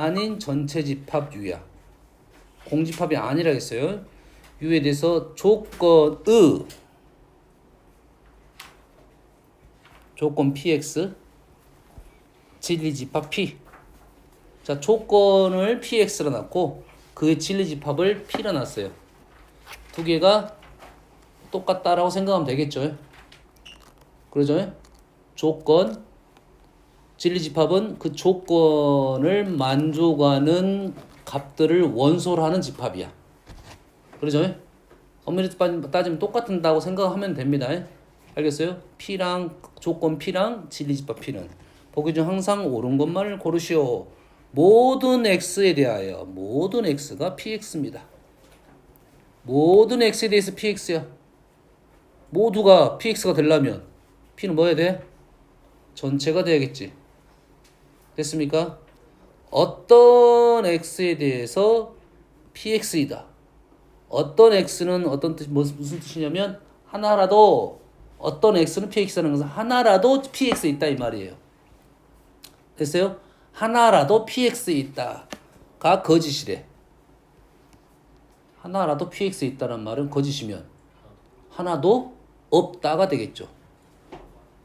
아닌 전체 집합 U야. 공집합이 아니라 했어요. U에 대해서 조건 PX 진리집합 P. 자, 조건을 PX로 놨고 그의 진리집합을 P로 놨어요. 두 개가 똑같다라고 생각하면 되겠죠. 그러죠? 조건 진리집합은 그 조건을 만족하는 값들을 원소로 하는 집합이야. 그러죠? 엄밀히 따지면 똑같다고 생각하면 됩니다. 알겠어요? P랑 조건 P랑 진리집합 P는 보기 중 항상 옳은 것만을 고르시오. 모든 X에 대하여 모든 X가 PX입니다. 모든 X에 대해서 PX야. 모두가 PX가 되려면 P는 뭐 해야 돼? 전체가 돼야겠지. 됐습니까? 어떤 X에 대해서 PX이다. 어떤 X는 어떤 뜻, 무슨 뜻이냐면 하나라도 어떤 X는 PX라는 것은 하나라도 PX 있다 이 말이에요. 됐어요? 하나라도 PX 있다가 거짓이래. 하나라도 PX 있다는 말은 거짓이면 하나도 없다가 되겠죠.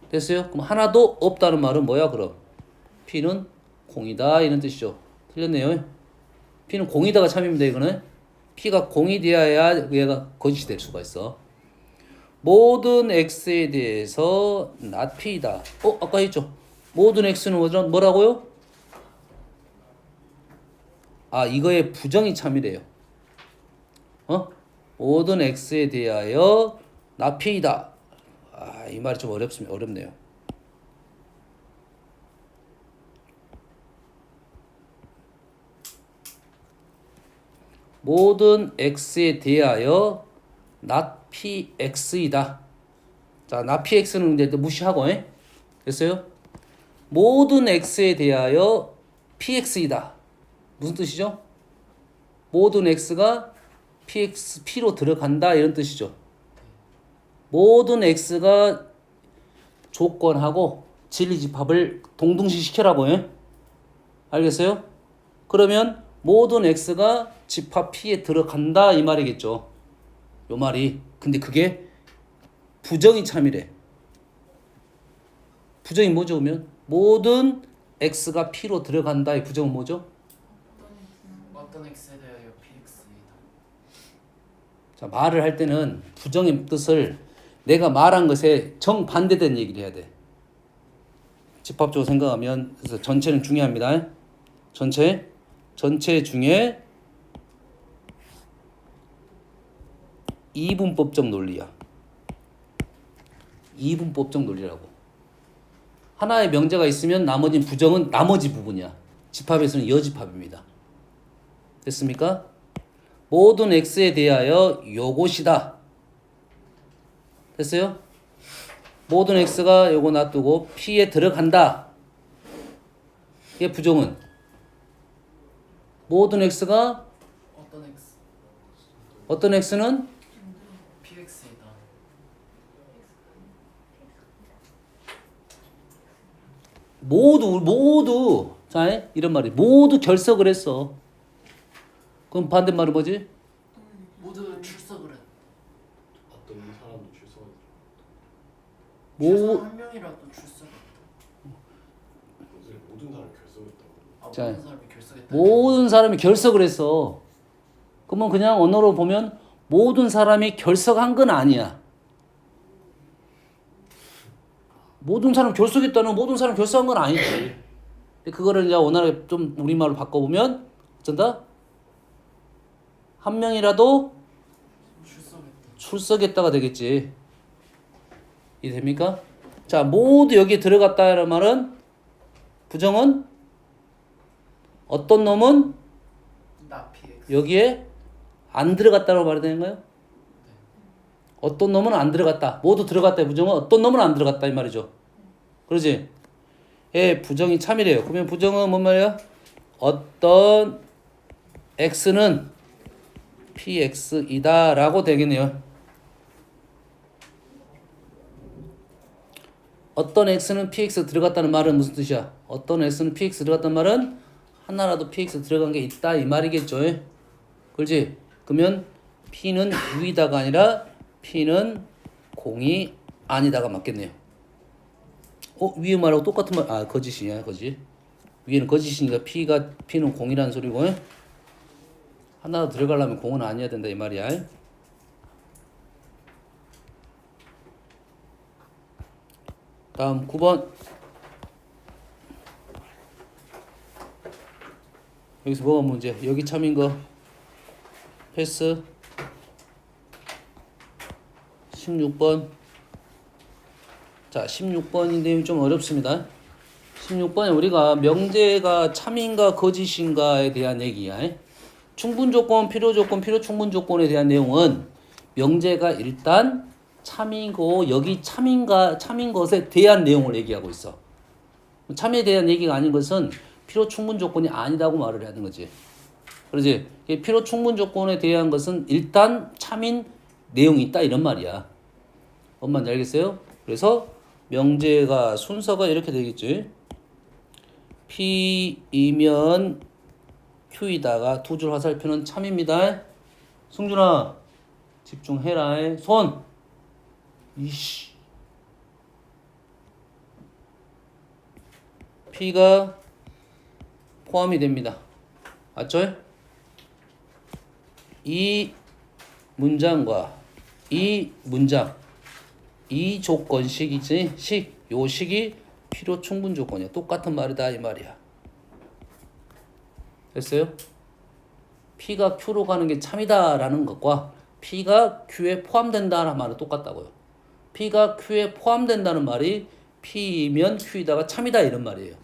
됐어요? 그럼 하나도 없다는 말은 뭐야 그럼? P는 공이다 이런 뜻이죠. 틀렸네요. P는 공이다가 참입니다 이거는. P가 공이 되어야 얘가 거짓이 될 수가 있어. 모든 X에 대해서 not P이다. 아까 했죠. 모든 X는 뭐라고요? 이거의 부정이 참이래요. 모든 X에 대하여 not P이다. 이 말이 좀 어렵네요. 모든 X에 대하여 not PX이다. 자, not PX는 이제 무시하고, 됐어요? 모든 X에 대하여 PX이다. 무슨 뜻이죠? 모든 X가 P로 들어간다 이런 뜻이죠. 모든 X가 조건하고 진리집합을 동등시 시켜라고, 알겠어요? 그러면 모든 X가 집합 P에 들어간다 이 말이겠죠. 요 말이. 근데 그게 부정이 참이래. 부정이 뭐죠 그러면? 모든 X가 P로 들어간다의 부정은 뭐죠? 어떤 X에 대하여 PX이다. 자, 말을 할 때는 부정의 뜻을 내가 말한 것에 정반대된 얘기를 해야 돼. 집합적으로 생각하면 그래서 전체는 중요합니다. 전체 중에 이분법적 논리야. 이분법적 논리라고. 하나의 명제가 있으면 나머지는 부정은 나머지 부분이야. 집합에서는 여집합입니다. 됐습니까? 모든 X에 대하여 요것이다. 됐어요? 모든 X가 요거 놔두고 P에 들어간다. 이게 부정은 모든 X가 어떤 X는 PX이다. 모두 자 이런 말이 모두 결석을 했어. 그럼 반대말은 뭐지? 모두 출석을 했다. 어떤 사람도 출석을 최소 한 명이라도 출석했다. 모든 사람이 결석했다고. 자, 모든 사람이 결석했다. 모든 사람이 결석을 했어. 그러면 그냥 언어로 보면 모든 사람이 결석한 건 아니야. 모든 사람 결석했다는 모든 사람 결석한 건 아니지. 근데 그거를 이제 원활하게 좀 우리말로 바꿔보면 어쩐다? 한 명이라도 출석했다가 되겠지. 이해됩니까? 자, 모두 여기에 들어갔다는 말은 부정은 어떤 놈은 여기에 안 들어갔다고 말해야 되는 거예요? 어떤 놈은 안 들어갔다. 모두 들어갔다. 부정은 어떤 놈은 안 들어갔다 이 말이죠. 그러지? 부정이 참이래요. 그러면 부정은 뭔 말이야? 어떤 X는 PX이다 라고 되겠네요. 어떤 X는 PX 들어갔다는 말은 무슨 뜻이야? 어떤 X는 PX 들어갔다는 말은 하나라도 px 들어간 게 있다 이 말이겠죠. 그렇지? 그러면 p는 6이다가 아니라 p는 0이 아니다가 맞겠네요. 위에 말하고 똑같은 말, 거짓이냐, 거짓. 위에는 거짓이니까 p는 0이라는 소리고, 하나 들어가려면 0은 아니어야 된다 이 말이야. 다음 9번. 여기서 뭐가 문제? 여기 참인 거 패스. 16번. 자, 16번인데 좀 어렵습니다. 16번에 우리가 명제가 참인가 거짓인가에 대한 얘기야. 충분 조건, 필요 조건, 필요 충분 조건에 대한 내용은 명제가 일단 참이고 여기 참인 것에 대한 내용을 얘기하고 있어. 참에 대한 얘기가 아닌 것은 필요 충분 조건이 아니다고 말을 하는 거지. 그러지? 필요 충분 조건에 대한 것은 일단 참인 내용이 있다 이런 말이야. 뭔 말인지 알겠어요? 그래서 명제가 순서가 이렇게 되겠지. P이면 Q이다가 두 줄 화살표는 참입니다. 승준아 집중해라. 손. 이씨. P가 포함이 됩니다. 맞죠? 이 문장과 이 문장 이 조건식이지 요 식이 필요 충분 조건이야. 똑같은 말이다 이 말이야. 됐어요? P가 Q로 가는 게 참이다라는 것과 P가 Q에 포함된다는 말은 똑같다고요. P가 Q에 포함된다는 말이 P이면 Q이다가 참이다 이런 말이에요.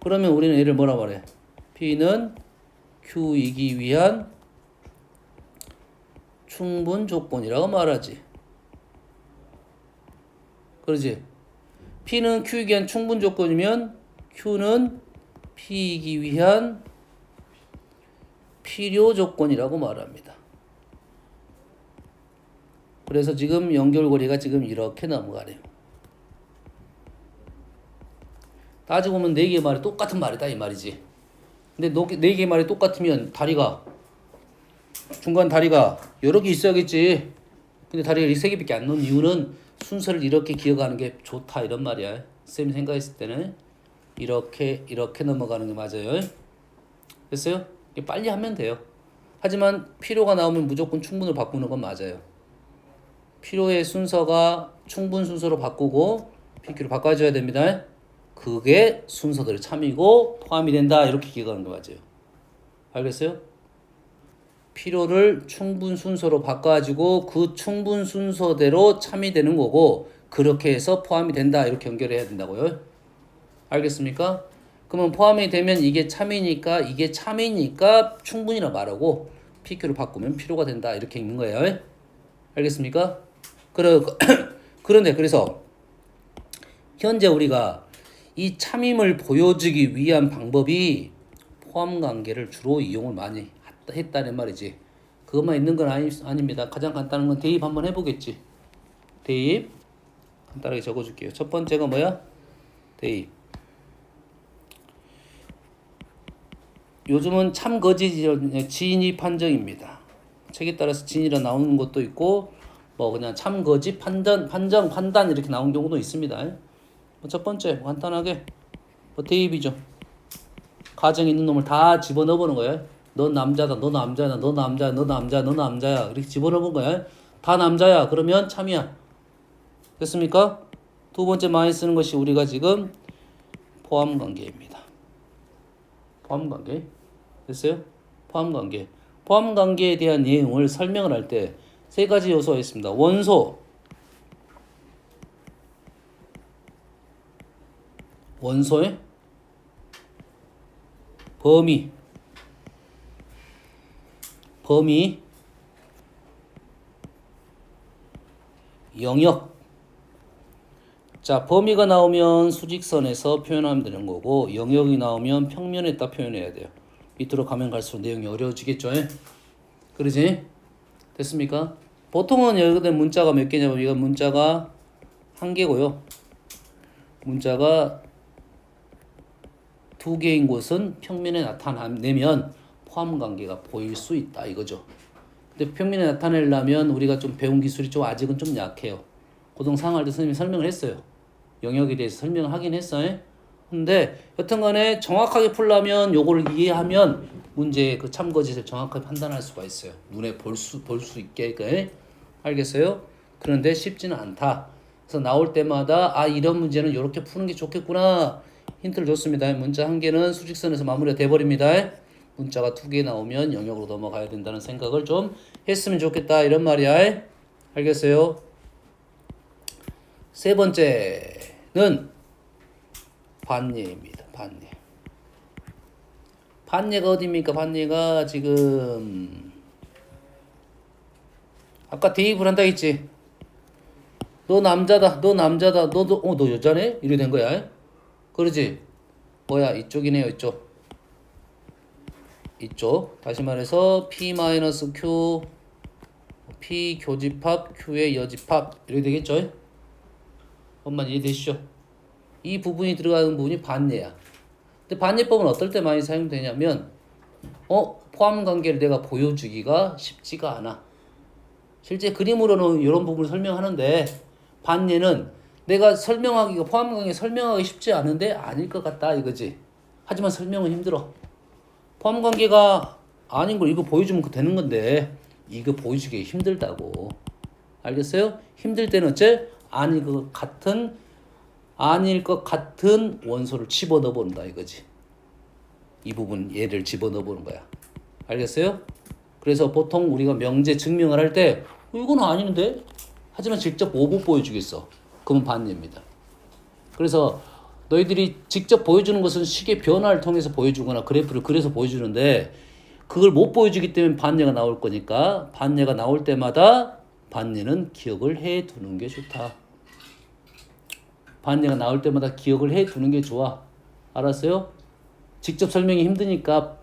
그러면 우리는 얘를 뭐라 말해? P는 Q이기 위한 충분 조건이라고 말하지. 그러지? P는 Q이기 위한 충분 조건이면 Q는 P이기 위한 필요 조건이라고 말합니다. 그래서 지금 연결고리가 지금 이렇게 넘어가네요. 따지고 보면 4개의 말이 똑같은 말이다 이 말이지. 근데 4개의 말이 똑같으면 다리가 중간 다리가 여러 개 있어야겠지. 근데 다리가 3개밖에 안 넣은 이유는 순서를 이렇게 기억하는 게 좋다 이런 말이야. 쌤이 생각했을 때는 이렇게 넘어가는 게 맞아요. 됐어요? 빨리 하면 돼요. 하지만 필요가 나오면 무조건 충분을 바꾸는 건 맞아요. 필요의 순서가 충분 순서로 바꾸고 PQ를 바꿔줘야 됩니다. 그게 순서들의 참이고 포함이 된다 이렇게 기억하는 게 맞아요. 알겠어요? 필요를 충분 순서로 바꿔가지고 그 충분 순서대로 참이 되는 거고 그렇게 해서 포함이 된다 이렇게 연결해야 된다고요. 알겠습니까? 그러면 포함이 되면 이게 참이니까 충분이라 말하고 PQ를 바꾸면 필요가 된다 이렇게 읽는 거예요. 알겠습니까? 그런데 그래서 현재 우리가 이 참임을 보여주기 위한 방법이 포함 관계를 주로 이용을 많이 했다는 말이지. 그것만 있는 건 아닙니다. 가장 간단한 건 대입 한번 해보겠지. 대입 간단하게 적어줄게요. 첫 번째가 뭐야? 대입. 요즘은 참거짓 진입 판정입니다. 책에 따라서 진이라 나오는 것도 있고 뭐 그냥 참거짓 판단 이렇게 나온 경우도 있습니다. 첫 번째 간단하게 대입이죠. 가정에 있는 놈을 다 집어넣어 보는 거예요. 너 남자다, 너 남자다, 너 남자야, 너 남자야, 너 남자야 이렇게 집어넣어 본 거야. 다 남자야. 그러면 참이야. 됐습니까? 두 번째 많이 쓰는 것이 우리가 지금 포함관계입니다. 포함관계 됐어요? 포함관계. 포함관계에 대한 내용을 설명을 할 때 세 가지 요소가 있습니다. 원소, 원소의 범위, 영역. 자, 범위가 나오면 수직선에서 표현하면 되는 거고 영역이 나오면 평면에다 표현해야 돼요. 밑으로 가면 갈수록 내용이 어려워지겠죠. 그러지? 됐습니까? 보통은 여기다 문자가 몇 개냐면 이거 문자가 1개고요. 문자가 두 개인 곳은 평면에 나타내면 포함관계가 보일 수 있다 이거죠. 근데 평면에 나타내려면 우리가 좀 배운 기술이 좀 아직은 좀 약해요. 고등상할 때 선생님이 설명을 했어요. 영역에 대해서 설명을 하긴 했어요. 근데 여튼간에 정확하게 풀려면 요거를 이해하면 문제의 그 참거짓을 정확하게 판단할 수가 있어요. 눈에 볼 수 있게. 알겠어요? 그런데 쉽지는 않다. 그래서 나올 때마다 아 이런 문제는 이렇게 푸는 게 좋겠구나. 힌트를 줬습니다. 문자 한 개는 수직선에서 마무리가 돼버립니다. 문자가 두 개 나오면 영역으로 넘어가야 된다는 생각을 좀 했으면 좋겠다 이런 말이야. 알겠어요? 세 번째는 반예입니다. 반예. 반예가 어디입니까? 반예가 지금 아까 대입을 한다 했지. 너 남자다. 너 여자네? 이렇게 된 거야. 그러지? 뭐야? 이쪽이네요. 이쪽. 다시 말해서 P-Q P 교집합 Q의 여집합 이렇게 되겠죠? 엄마 이해되시죠? 이 부분이 들어가는 부분이 반예야. 근데 반예법은 어떨 때 많이 사용되냐면 포함 관계를 내가 보여주기가 쉽지가 않아. 실제 그림으로는 이런 부분을 설명하는데 반예는 내가 포함 관계 설명하기 쉽지 않은데 아닐 것 같다 이거지. 하지만 설명은 힘들어. 포함 관계가 아닌 걸 이거 보여주면 되는 건데 이거 보여주기 힘들다고. 알겠어요? 힘들 때는 어째? 아닐 것 같은 원소를 집어넣어 본다 이거지. 이 부분 얘를 집어넣어 보는 거야. 알겠어요? 그래서 보통 우리가 명제 증명을 할 때 이건 아닌데? 하지만 직접 못 보여주겠어. 그러면 반예입니다. 그래서 너희들이 직접 보여주는 것은 식의 변화를 통해서 보여주거나 그래프를 그려서 보여주는데 그걸 못 보여주기 때문에 반예가 나올 거니까 반예가 나올 때마다 반예는 기억을 해 두는 게 좋다. 반예가 나올 때마다 기억을 해 두는 게 좋아. 알았어요? 직접 설명이 힘드니까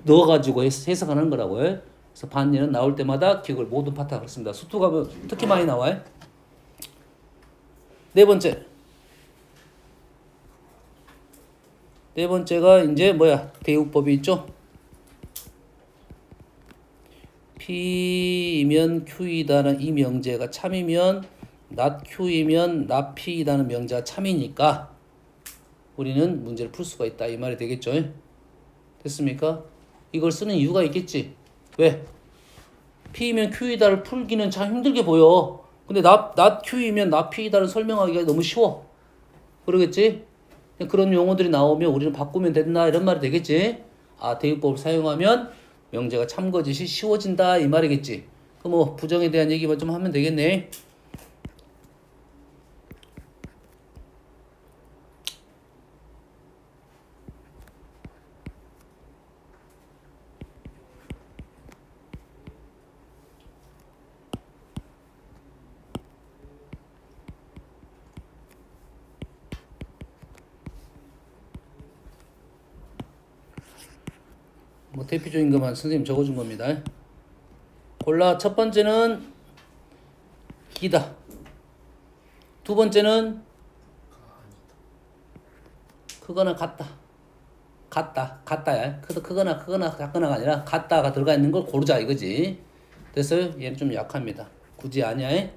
넣어가지고 해석하는 거라고요. 그래서 반예는 나올 때마다 기억을 모두 파악하고 있습니다. 수투 가면 특히 많이 나와요. 네 번째가 이제 뭐야? 대우법이 있죠? P이면 Q이다는 이 명제가 참이면 not Q이면 not P이다는 명제가 참이니까 우리는 문제를 풀 수가 있다 이 말이 되겠죠? 됐습니까? 이걸 쓰는 이유가 있겠지. 왜? P이면 Q이다를 풀기는 참 힘들게 보여. 근데 not Q이면 not P이다를 설명하기가 너무 쉬워. 그러겠지? 그런 용어들이 나오면 우리는 바꾸면 된다 이런 말이 되겠지. 아 대입법을 사용하면 명제가 참거짓이 쉬워진다 이 말이겠지. 그럼 뭐 부정에 대한 얘기만 좀 하면 되겠네. 뭐 대표적인 것만 선생님 적어준 겁니다. 골라. 첫 번째는 기다. 두 번째는 크거나 같다야. 크거나 작거나가 아니라 같다가 들어가 있는 걸 고르자 이거지. 됐어요? 얘는 좀 약합니다. 굳이 아니야.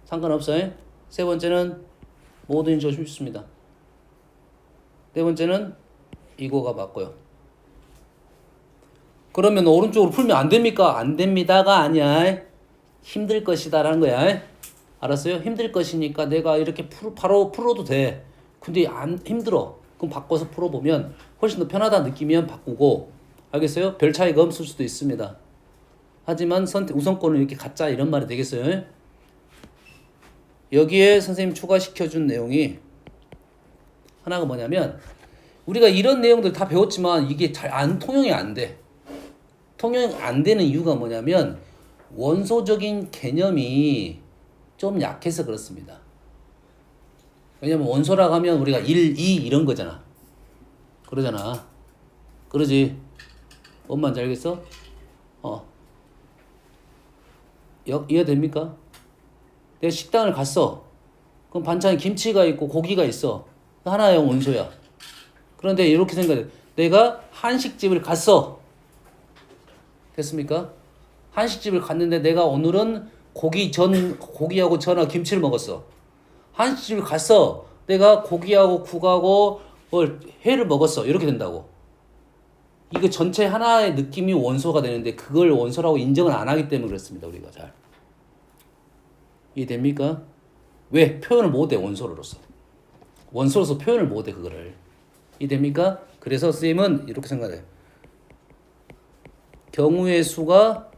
상관없어요. 세 번째는 뭐든지 조심했습니다. 네 번째는 이거가 맞고요. 그러면 오른쪽으로 풀면 안 됩니까? 안 됩니다가 아니야. 힘들 것이다라는 거야. 알았어요? 힘들 것이니까 내가 이렇게 바로 풀어도 돼. 근데 안 힘들어. 그럼 바꿔서 풀어보면 훨씬 더 편하다 느끼면 바꾸고. 알겠어요? 별 차이가 없을 수도 있습니다. 하지만 우선권은 이렇게 갖자 이런 말이 되겠어요? 여기에 선생님 추가시켜준 내용이 하나가 뭐냐면 우리가 이런 내용들 다 배웠지만 이게 잘 통용이 안 돼. 통용이 안 되는 이유가 뭐냐면 원소적인 개념이 좀 약해서 그렇습니다. 왜냐면 원소라고 하면 우리가 1, 2 이런 거잖아. 그러잖아. 그러지. 뭔 말인지 알겠어? 이해됩니까? 내가 식당을 갔어. 그럼 반찬에 김치가 있고 고기가 있어. 하나의 원소야. 그런데 이렇게 생각해. 내가 한식집을 갔어. 됐습니까? 한식집을 갔는데 내가 오늘은 고기하고 전하고 김치를 먹었어. 한식집을 갔어. 내가 고기하고 국하고 회를 먹었어. 이렇게 된다고. 이거 전체 하나의 느낌이 원소가 되는데 그걸 원소라고 인정을 안 하기 때문에 그렇습니다. 우리가 잘. 이해됩니까? 왜? 표현을 못해 원소로서. 원소로서 표현을 못해 그거를. 이해됩니까? 그래서 쌤은 이렇게 생각해요. 경우의 수가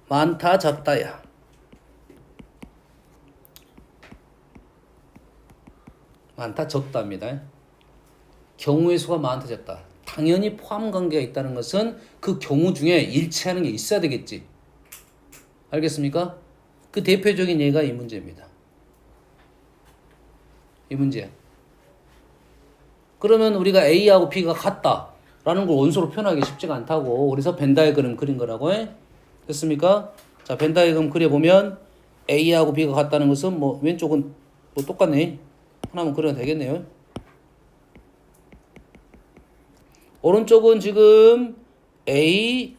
많다 작다야. 많다 적다입니다. 경우의 수가 많다 적다. 당연히 포함 관계가 있다는 것은 그 경우 중에 일치하는 게 있어야 되겠지. 알겠습니까? 그 대표적인 예가 이 문제입니다. 이 문제. 그러면 우리가 A하고 B가 같다라는 걸 원소로 표현하기 쉽지가 않다고. 그래서 벤 다이어그램 그린 거라고 해. 됐습니까? 자, 벤 다이어그램 그려보면 A하고 B가 같다는 것은 뭐 왼쪽은 뭐 똑같네. 하나만 그려도 되겠네요. 오른쪽은 지금 A,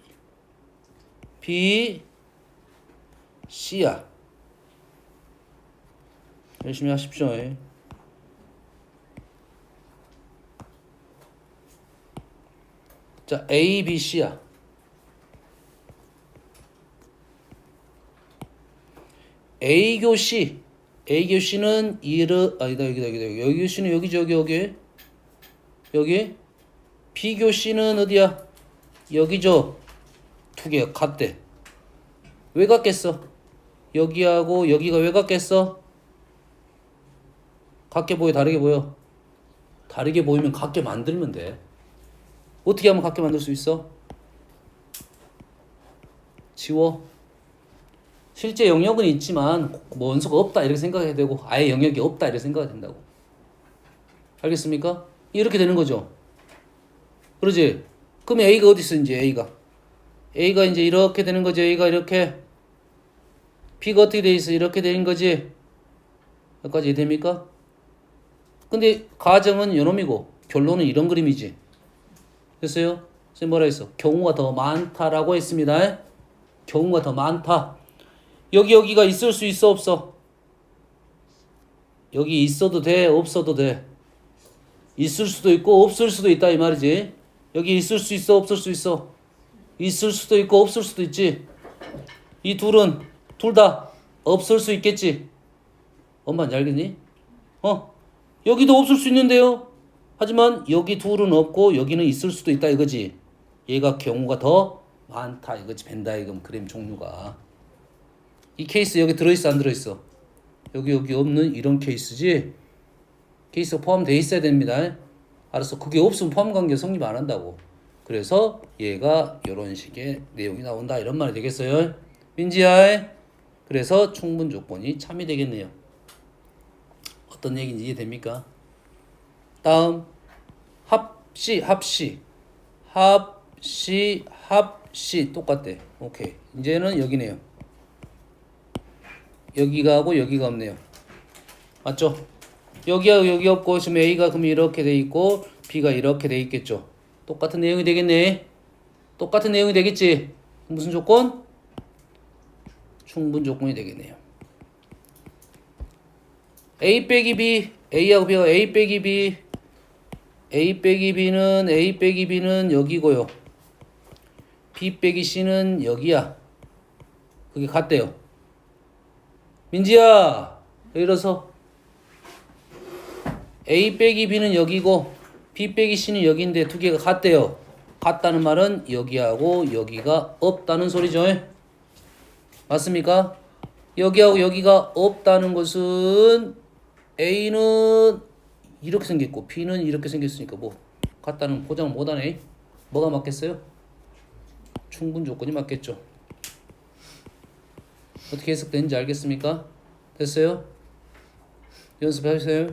B, C야. 열심히 하십시오. 자, A, B, C야. A교 C. A교 C는 아니다. 여기 C는 여기죠, 여기. B교 C는 어디야? 여기죠. 두 개 같대. 왜 같겠어? 여기하고 여기가 왜 같겠어? 같게 보여, 다르게 보여? 다르게 보이면 같게 만들면 돼. 어떻게 하면 같게 만들 수 있어? 지워. 실제 영역은 있지만 원소가 없다 이렇게 생각해야 되고 아예 영역이 없다 이렇게 생각해야 된다고. 알겠습니까? 이렇게 되는 거죠. 그러지? 그럼 A가 어디 있어 이제 A가 이제 이렇게 되는 거지. A가 이렇게. B가 어떻게 돼 있어? 이렇게 되는 거지. 여기까지 됩니까? 근데 가정은 요놈이고 결론은 이런 그림이지. 됐어요? 선생님 뭐라 했어? 경우가 더 많다라고 했습니다. 경우가 더 많다. 여기가 있을 수 있어 없어? 여기 있어도 돼 없어도 돼? 있을 수도 있고 없을 수도 있다 이 말이지. 여기 있을 수 있어 없을 수 있어? 있을 수도 있고 없을 수도 있지. 이 둘은 둘 다 없을 수 있겠지. 엄마는 알겠니? 여기도 없을 수 있는데요. 하지만 여기 둘은 없고 여기는 있을 수도 있다 이거지. 얘가 경우가 더 많다 이거지. 벤 다이어그램 그림 종류가. 이 케이스 여기 들어있어 안 들어있어? 여기 없는 이런 케이스지. 케이스가 포함되어 있어야 됩니다. 알았어. 그게 없으면 포함 관계 성립 안 한다고. 그래서 얘가 이런 식의 내용이 나온다 이런 말이 되겠어요. 민지야. 그래서 충분 조건이 참이 되겠네요. 어떤 얘기인지 이해됩니까? 다음 합시 똑같대. 오케이. 이제는 여기네요. 여기가 하고 여기가 없네요. 맞죠? 여기하고 여기 없고 지금 A가 그럼 이렇게 돼 있고 B가 이렇게 돼 있겠죠. 똑같은 내용이 되겠네. 똑같은 내용이 되겠지. 무슨 조건? 충분 조건이 되겠네요. A 빼기 B, A하고 B가 A 빼기 B, A 빼기 B는 여기고요. B 빼기 C는 여기야. 그게 같대요. 민지야, 이래서 A 빼기 B는 여기고 B 빼기 C는 여기인데 두 개가 같대요. 같다는 말은 여기하고 여기가 없다는 소리죠. 맞습니까? 여기하고 여기가 없다는 것은 A는 이렇게 생겼고 B는 이렇게 생겼으니까 뭐 같다는 보장을 못하네. 뭐가 맞겠어요? 충분 조건이 맞겠죠. 어떻게 해석되는지 알겠습니까? 됐어요? 연습하세요.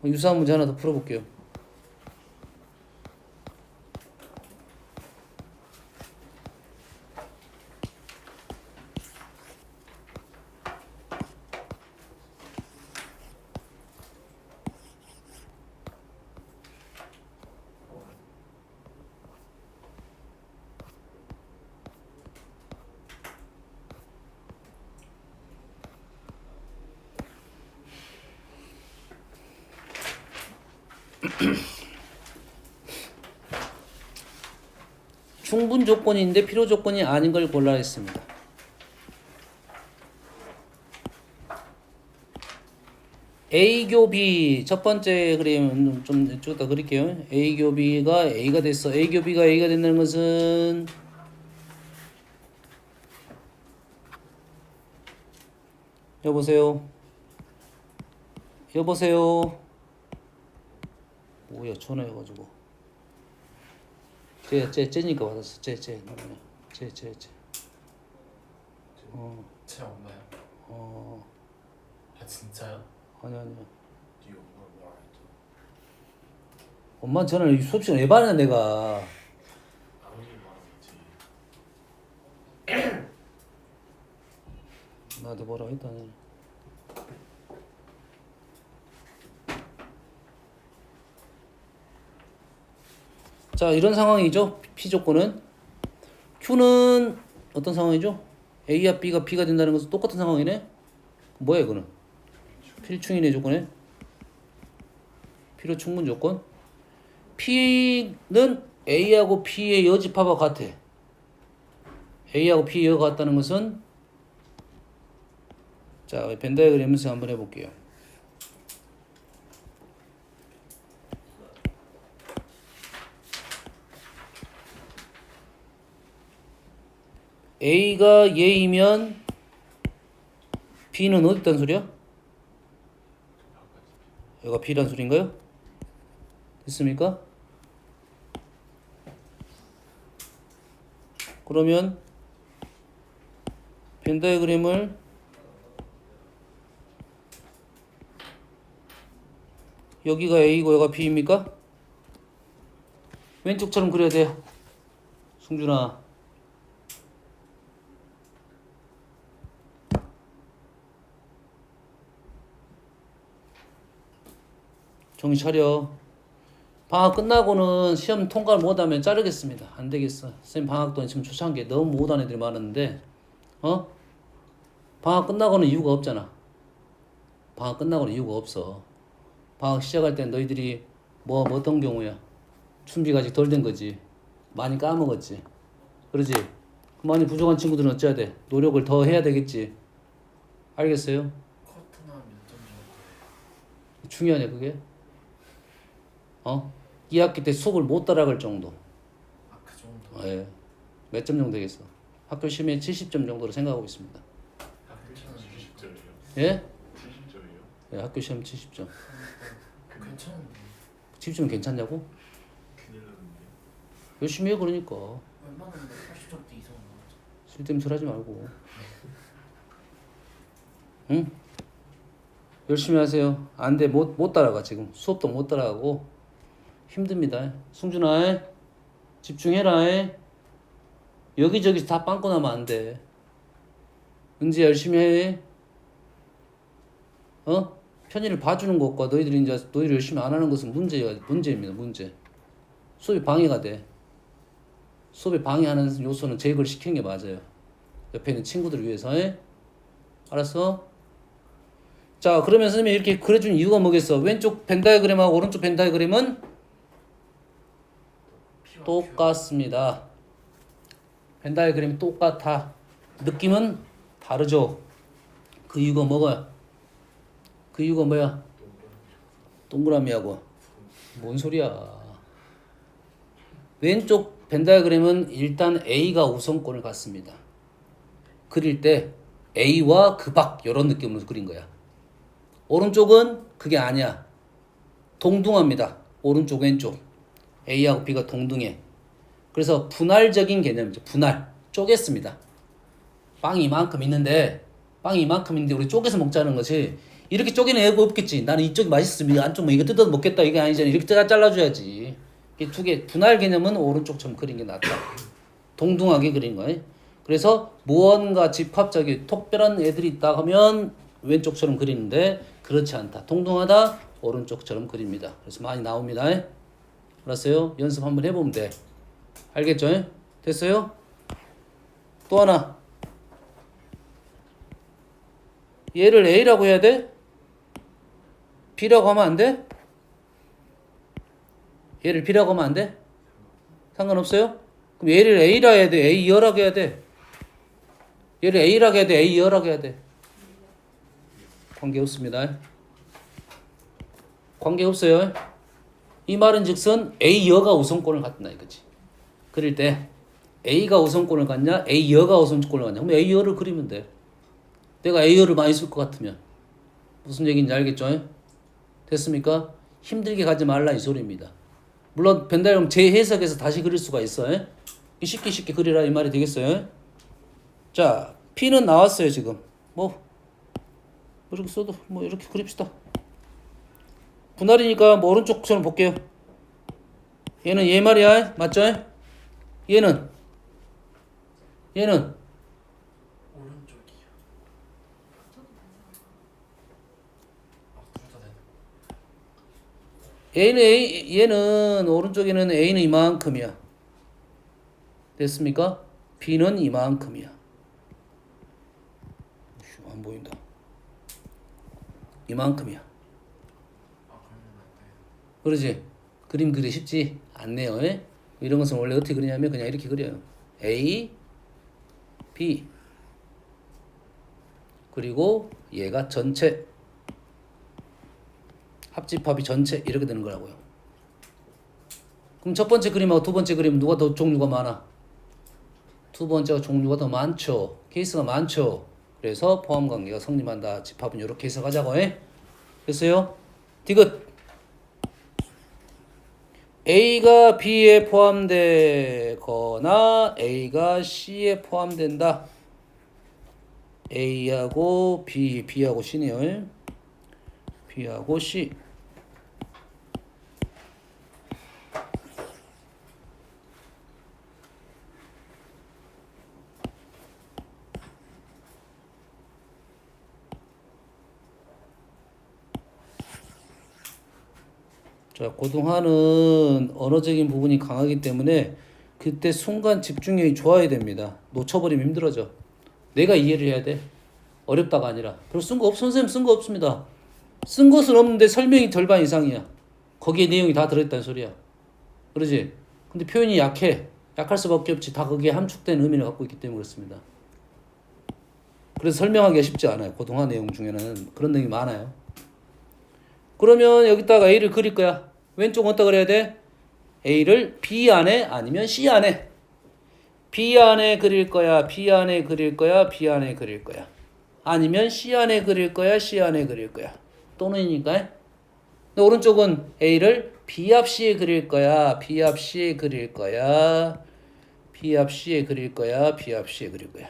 유사한 문제 하나 더 풀어볼게요. 충분 조건인데 필요 조건이 아닌 걸 골라야 했습니다. A교 B 첫 번째 그림 좀 이쪽에다 그릴게요. A교 B가 A가 됐어. A교 B가 A가 된다는 것은 여보세요. 여보세요. 뭐야 전화해가지고. 쟤니까 받았어. 쟤. 제 엄마요. 아 진짜요? 아니야. 네 엄마가 뭐라 했죠? 엄마 전화를 수업 시간에 왜 받냐 내가. 아버지 말하겠지. 나한테 뭐라고 했다니. 자 이런 상황이죠. P 조건은 Q는 어떤 상황이죠? A와 B가 B가 된다는 것은 똑같은 상황이네. 뭐야 이거는? 필충이네 조건에. 필요 충분 조건. P는 A하고 P의 여집합과 같아. A하고 P의 여가 같다는 것은 자 벤 다이어그램에서 한번 해볼게요. A가 얘이면 B는 어디 있다는 소리야? 여기가 B란 소리인가요? 됐습니까? 그러면 벤 다이어그램을 여기가 A고 여기가 B입니까? 왼쪽처럼 그려야 돼요. 승준아. 정신 차려. 방학 끝나고는 시험 통과를 못하면 자르겠습니다. 안 되겠어. 선생님 방학 동안 지금 초창기에 너무 못한 애들이 많았는데 방학 끝나고는 이유가 없잖아. 방학 끝나고는 이유가 없어. 방학 시작할 땐 너희들이 어떤 경우야? 준비가 아직 덜 된 거지. 많이 까먹었지. 그러지? 많이 부족한 친구들은 어찌해야 돼? 노력을 더 해야 되겠지. 알겠어요? 커트나 몇점 정도? 중요하냐 그게? 2학기 때 수업을 못 따라갈 정도. 아 그 정도? 예. 몇 점 정도 되겠어? 학교 시험에 70점 정도로 생각하고 있습니다. 아 괜찮은데? 70점이요? 예? 70점이요? 예, 학교 시험 70점. 괜찮은데? 70점 괜찮냐고? 큰일 났는데. 열심히 해 그러니까. 웬만하면 80점대 이상 나오죠. 쓸데없는 소리 하지 말고. 응? 열심히 하세요. 안 돼. 못 따라가 지금. 수업도 못 따라가고 힘듭니다. 승준아 집중해라. 여기저기 다 빵꾸 나면 안 돼. 은지 열심히 해. 편의를 봐주는 것과 너희들이 열심히 안 하는 것은 문제입니다. 문제. 수업이 방해가 돼. 수업에 방해하는 요소는 제거를 시키는 게 맞아요. 옆에 있는 친구들을 위해서. 알았어? 자, 그러면 선생님이 이렇게 그려준 이유가 뭐겠어? 왼쪽 벤 다이어그램하고 오른쪽 벤 다이어그램은 똑같습니다. 벤 다이어그램이 똑같아. 느낌은 다르죠. 그 이유가 뭐야? 그 이유가 뭐야? 동그라미하고 뭔 소리야? 왼쪽 벤 다이어그램은 일단 A가 우선권을 갖습니다. 그릴 때 A와 그 밖 이런 느낌으로 그린 거야. 오른쪽은 그게 아니야. 동등합니다. 오른쪽 왼쪽 A하고 B가 동등해. 그래서 분할적인 개념이죠. 분할 쪼갰습니다. 빵이 이만큼 있는데 우리 쪼개서 먹자는 것이 이렇게 쪼개는 애가 없겠지. 나는 이쪽이 맛있으면 안쪽 이거 뜯어서 먹겠다 이게 아니잖아. 이렇게 잘라줘야지. 이 두 개 분할 개념은 오른쪽처럼 그린 게 낫다. 동등하게 그린 거예요. 그래서 무언가 집합적인 특별한 애들이 있다 하면 왼쪽처럼 그리는데 그렇지 않다. 동등하다 오른쪽처럼 그립니다. 그래서 많이 나옵니다. 알았어요? 연습 한번 해보면 돼. 알겠죠? 됐어요? 또 하나. 얘를 A라고 해야 돼? B라고 하면 안 돼? 얘를 B라고 하면 안 돼? 상관없어요? 그럼 얘를 A라 해야 돼? A 이어라고 해야 돼? 얘를 A라고 해야 돼? A 이어라고 해야 돼? 관계없습니다. 관계없어요. 이 말은 즉슨 A여가 우선권을 갖는다 이거지. 그릴 때 A가 우선권을 갖냐 A여가 우선권을 갖냐 그럼 A여를 그리면 돼. 내가 A여를 많이 쓸 것 같으면 무슨 얘기인지 알겠죠? 됐습니까? 힘들게 가지 말라 이 소리입니다. 물론 벤달 형 재해석해서 다시 그릴 수가 있어요. 쉽게 그리라 이 말이 되겠어요. 자 P는 나왔어요 지금. 뭐 이렇게 써도 뭐 이렇게 그립시다. 분할이니까 뭐 오른쪽처럼 볼게요. 얘는 얘 말이야. 맞죠? 얘는 오른쪽이요. 둘 다 되네. 얘는 오른쪽에는 A는 이만큼이야. 됐습니까? B는 이만큼이야. 안 보인다. 이만큼이야. 그러면 안 돼. 그러지? 그림 그리 쉽지 않네요. 예? 이런 것은 원래 어떻게 그리냐면 그냥 이렇게 그려요. A, B 그리고 얘가 전체 합집합이 전체 이렇게 되는 거라고요. 그럼 첫 번째 그림하고 두 번째 그림 누가 더 종류가 많아? 두 번째가 종류가 더 많죠. 케이스가 많죠. 그래서 포함 관계가 성립한다. 집합은 이렇게 해석하자고 해. 됐어요? 디귿. A가 B에 포함되거나 A가 C에 포함된다. A하고 B, B하고 C네요. B하고 C. 자, 고등하는 언어적인 부분이 강하기 때문에 그때 순간 집중력이 좋아야 됩니다. 놓쳐버리면 힘들어져. 내가 이해를 해야 돼. 어렵다가 아니라. 별로 쓴 거 선생님 쓴 거 없습니다. 쓴 것은 없는데 설명이 절반 이상이야. 거기에 내용이 다 들어있다는 소리야. 그러지? 근데 표현이 약해. 약할 수밖에 없지. 다 거기에 함축된 의미를 갖고 있기 때문에 그렇습니다. 그래서 설명하기가 쉽지 않아요. 고등화 내용 중에는 그런 내용이 많아요. 그러면 여기다가 A를 그릴 거야. 왼쪽은 어디다 그려야 돼? A를 B 안에 아니면 C 안에. B 안에 그릴 거야. B 안에 그릴 거야. B 안에 그릴 거야. 아니면 C 안에 그릴 거야. C 안에 그릴 거야. 또는이니까. 근데 오른쪽은 A를 B 앞 C에 그릴 거야. B 앞 C에 그릴 거야. B 앞 C에 그릴 거야. B 앞 C에 그릴 거야.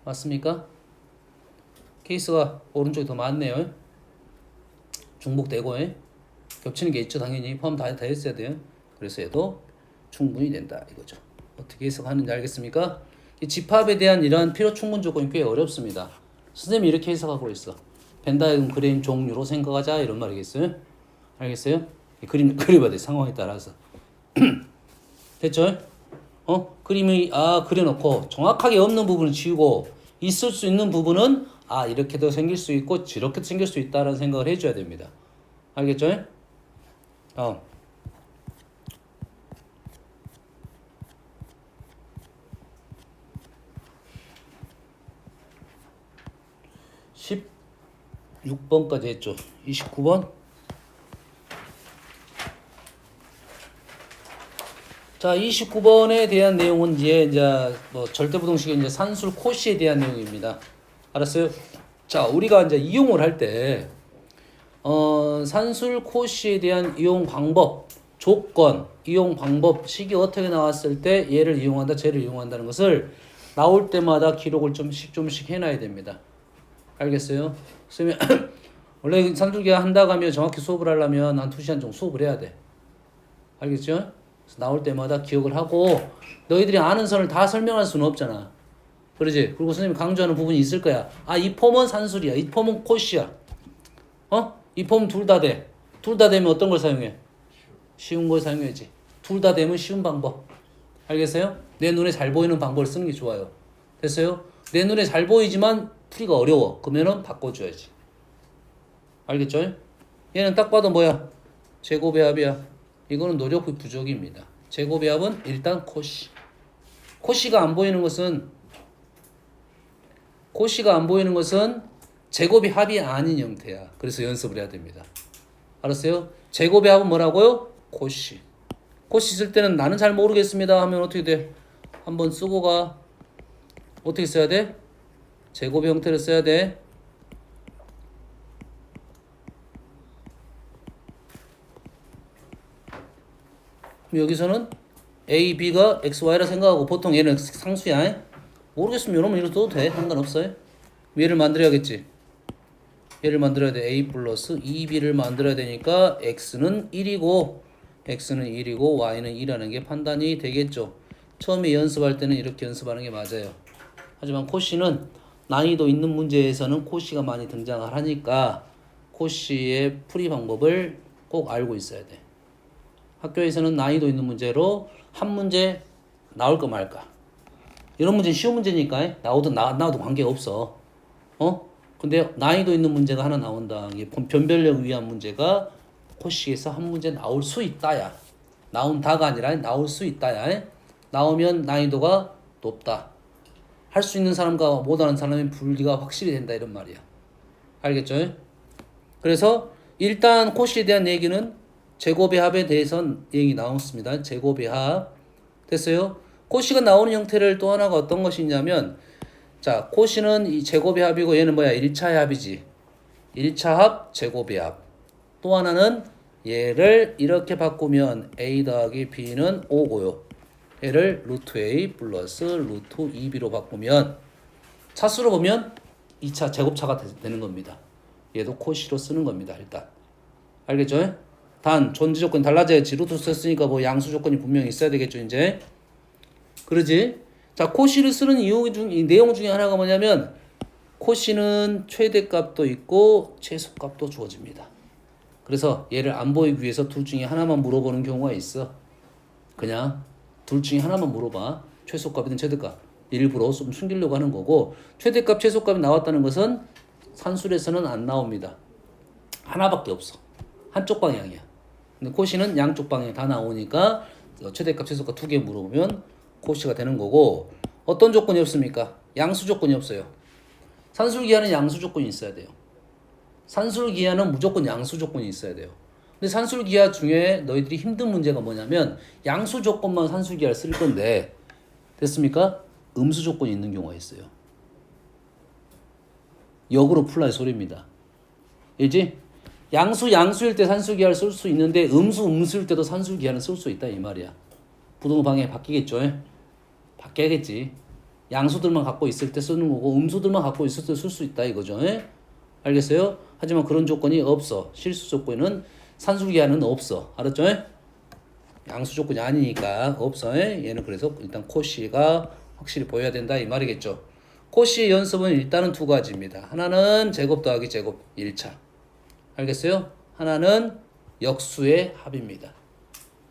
맞습니까? 케이스가 오른쪽이 더 많네요. 중복되고 겹치는 게 있죠. 당연히 포함 다 했어야 돼요. 그래서 얘도 충분히 된다 이거죠. 어떻게 해석하는지 알겠습니까? 이 집합에 대한 이러한 필요 충분 조건이 꽤 어렵습니다. 선생님이 이렇게 해석하고 있어. 벤다이어그램 그림 종류로 생각하자 이런 말이겠어요? 알겠어요? 그림 그려봐야 돼. 상황에 따라서. 됐죠? 그림이 그려놓고 정확하게 없는 부분을 지우고 있을 수 있는 부분은 이렇게도 생길 수 있고 저렇게도 생길 수 있다라는 생각을 해줘야 됩니다. 알겠죠? 16번까지 했죠. 29번. 자, 29번에 대한 내용은 이제 뭐 절대부동식의 이제 산술 코시에 대한 내용입니다. 알았어요? 자, 우리가 이제 이용을 할 때, 산술 코시에 대한 이용 방법, 조건, 이용 방법, 식이 어떻게 나왔을 때 얘를 이용한다, 쟤를 이용한다는 것을 나올 때마다 기록을 좀씩 해놔야 됩니다. 알겠어요? 선생님, 원래 산술기가 한다고 하면 정확히 수업을 하려면 한 2시간 정도 수업을 해야 돼. 알겠죠? 그래서 나올 때마다 기억을 하고, 너희들이 아는 선을 다 설명할 수는 없잖아. 그러지? 그리고 선생님이 강조하는 부분이 있을 거야. 이 폼은 산술이야. 이 폼은 코시야. 이 폼 둘 다 돼. 둘 다 되면 어떤 걸 사용해? 쉬운 걸 사용해야지. 둘 다 되면 쉬운 방법. 알겠어요? 내 눈에 잘 보이는 방법을 쓰는 게 좋아요. 됐어요? 내 눈에 잘 보이지만 풀이가 어려워. 그러면은 바꿔줘야지. 알겠죠? 얘는 딱 봐도 뭐야? 제곱의 합이야. 이거는 노력의 부족입니다. 제곱의 합은 일단 코시. 코시가 안 보이는 것은 제곱이 합이 아닌 형태야. 그래서 연습을 해야 됩니다. 알았어요? 제곱의 합은 뭐라고요? 코시. 코시 쓸 때는 나는 잘 모르겠습니다 하면 어떻게 돼? 한번 쓰고 가. 어떻게 써야 돼? 제곱 형태를 써야 돼. 여기서는 A, B가 X, Y라 생각하고 보통 얘는 상수야. 모르겠으면 여러분 이렇게 써도 돼. 상관없어요. 얘를 만들어야겠지. 얘를 만들어야 돼. A 플러스 2B를 만들어야 되니까 X는 1이고 Y는 2라는 게 판단이 되겠죠. 처음에 연습할 때는 이렇게 연습하는 게 맞아요. 하지만 코시는 난이도 있는 문제에서는 코시가 많이 등장을 하니까 코시의 풀이 방법을 꼭 알고 있어야 돼. 학교에서는 난이도 있는 문제로 한 문제 나올까 말까. 이런 문제는 쉬운 문제니까 나오든 안 나와도 관계가 없어. 근데 난이도 있는 문제가 하나 나온다. 이게 변별력을 위한 문제가 코시에서 한 문제 나올 수 있다야. 나온다가 아니라 나올 수 있다야. 나오면 난이도가 높다. 할 수 있는 사람과 못하는 사람의 분리가 확실히 된다 이런 말이야. 알겠죠? 그래서 일단 코시에 대한 얘기는 제곱의 합에 대해서는 얘기 나왔습니다. 제곱의 합. 됐어요? 코시가 나오는 형태를 또 하나가 어떤 것이 있냐면 자, 코시는 이 제곱의 합이고 얘는 뭐야? 1차의 합이지. 1차 합, 제곱의 합. 또 하나는 얘를 이렇게 바꾸면 A 더하기 B는 5고요. 얘를 루트 A 플러스 루트 2B로 바꾸면 차수로 보면 2차 제곱차가 되는 겁니다. 얘도 코시로 쓰는 겁니다. 일단. 알겠죠? 단 존재 조건이 달라져야지. 루트 썼으니까 뭐 양수 조건이 분명히 있어야 되겠죠, 이제. 그러지? 자, 코시를 쓰는 이 내용 중에 하나가 뭐냐면 코시는 최대값도 있고 최소값도 주어집니다. 그래서 얘를 안 보이기 위해서 둘 중에 하나만 물어보는 경우가 있어. 그냥 둘 중에 하나만 물어봐. 최소값이든 최대값. 일부러 좀 숨기려고 하는 거고 최대값, 최소값이 나왔다는 것은 산술에서는 안 나옵니다. 하나밖에 없어. 한쪽 방향이야. 근데 코시는 양쪽 방향이 다 나오니까 최대값, 최소값 두 개 물어보면 코시가 되는 거고 어떤 조건이 없습니까? 양수 조건이 없어요. 산술기하는 양수 조건이 있어야 돼요. 산술기하는 무조건 양수 조건이 있어야 돼요. 근데 산술기하 중에 너희들이 힘든 문제가 뭐냐면 양수 조건만 산술기하를 쓸 건데 됐습니까? 음수 조건이 있는 경우가 있어요. 역으로 풀라의 소리입니다. 알지? 양수일 때 산술기하를 쓸 수 있는데 음수일 때도 산술기하는 쓸 수 있다 이 말이야. 부등호 방향이 바뀌겠죠? 바뀌어야겠지. 양수들만 갖고 있을 때 쓰는 거고 음수들만 갖고 있을 때 쓸 수 있다 이거죠. 알겠어요? 하지만 그런 조건이 없어. 실수 조건은 산술기하는 없어. 알았죠? 양수 조건이 아니니까 없어. 얘는 그래서 일단 코시가 확실히 보여야 된다 이 말이겠죠. 코시의 연습은 일단은 두 가지입니다. 하나는 제곱 더하기 제곱 1차. 알겠어요? 하나는 역수의 합입니다.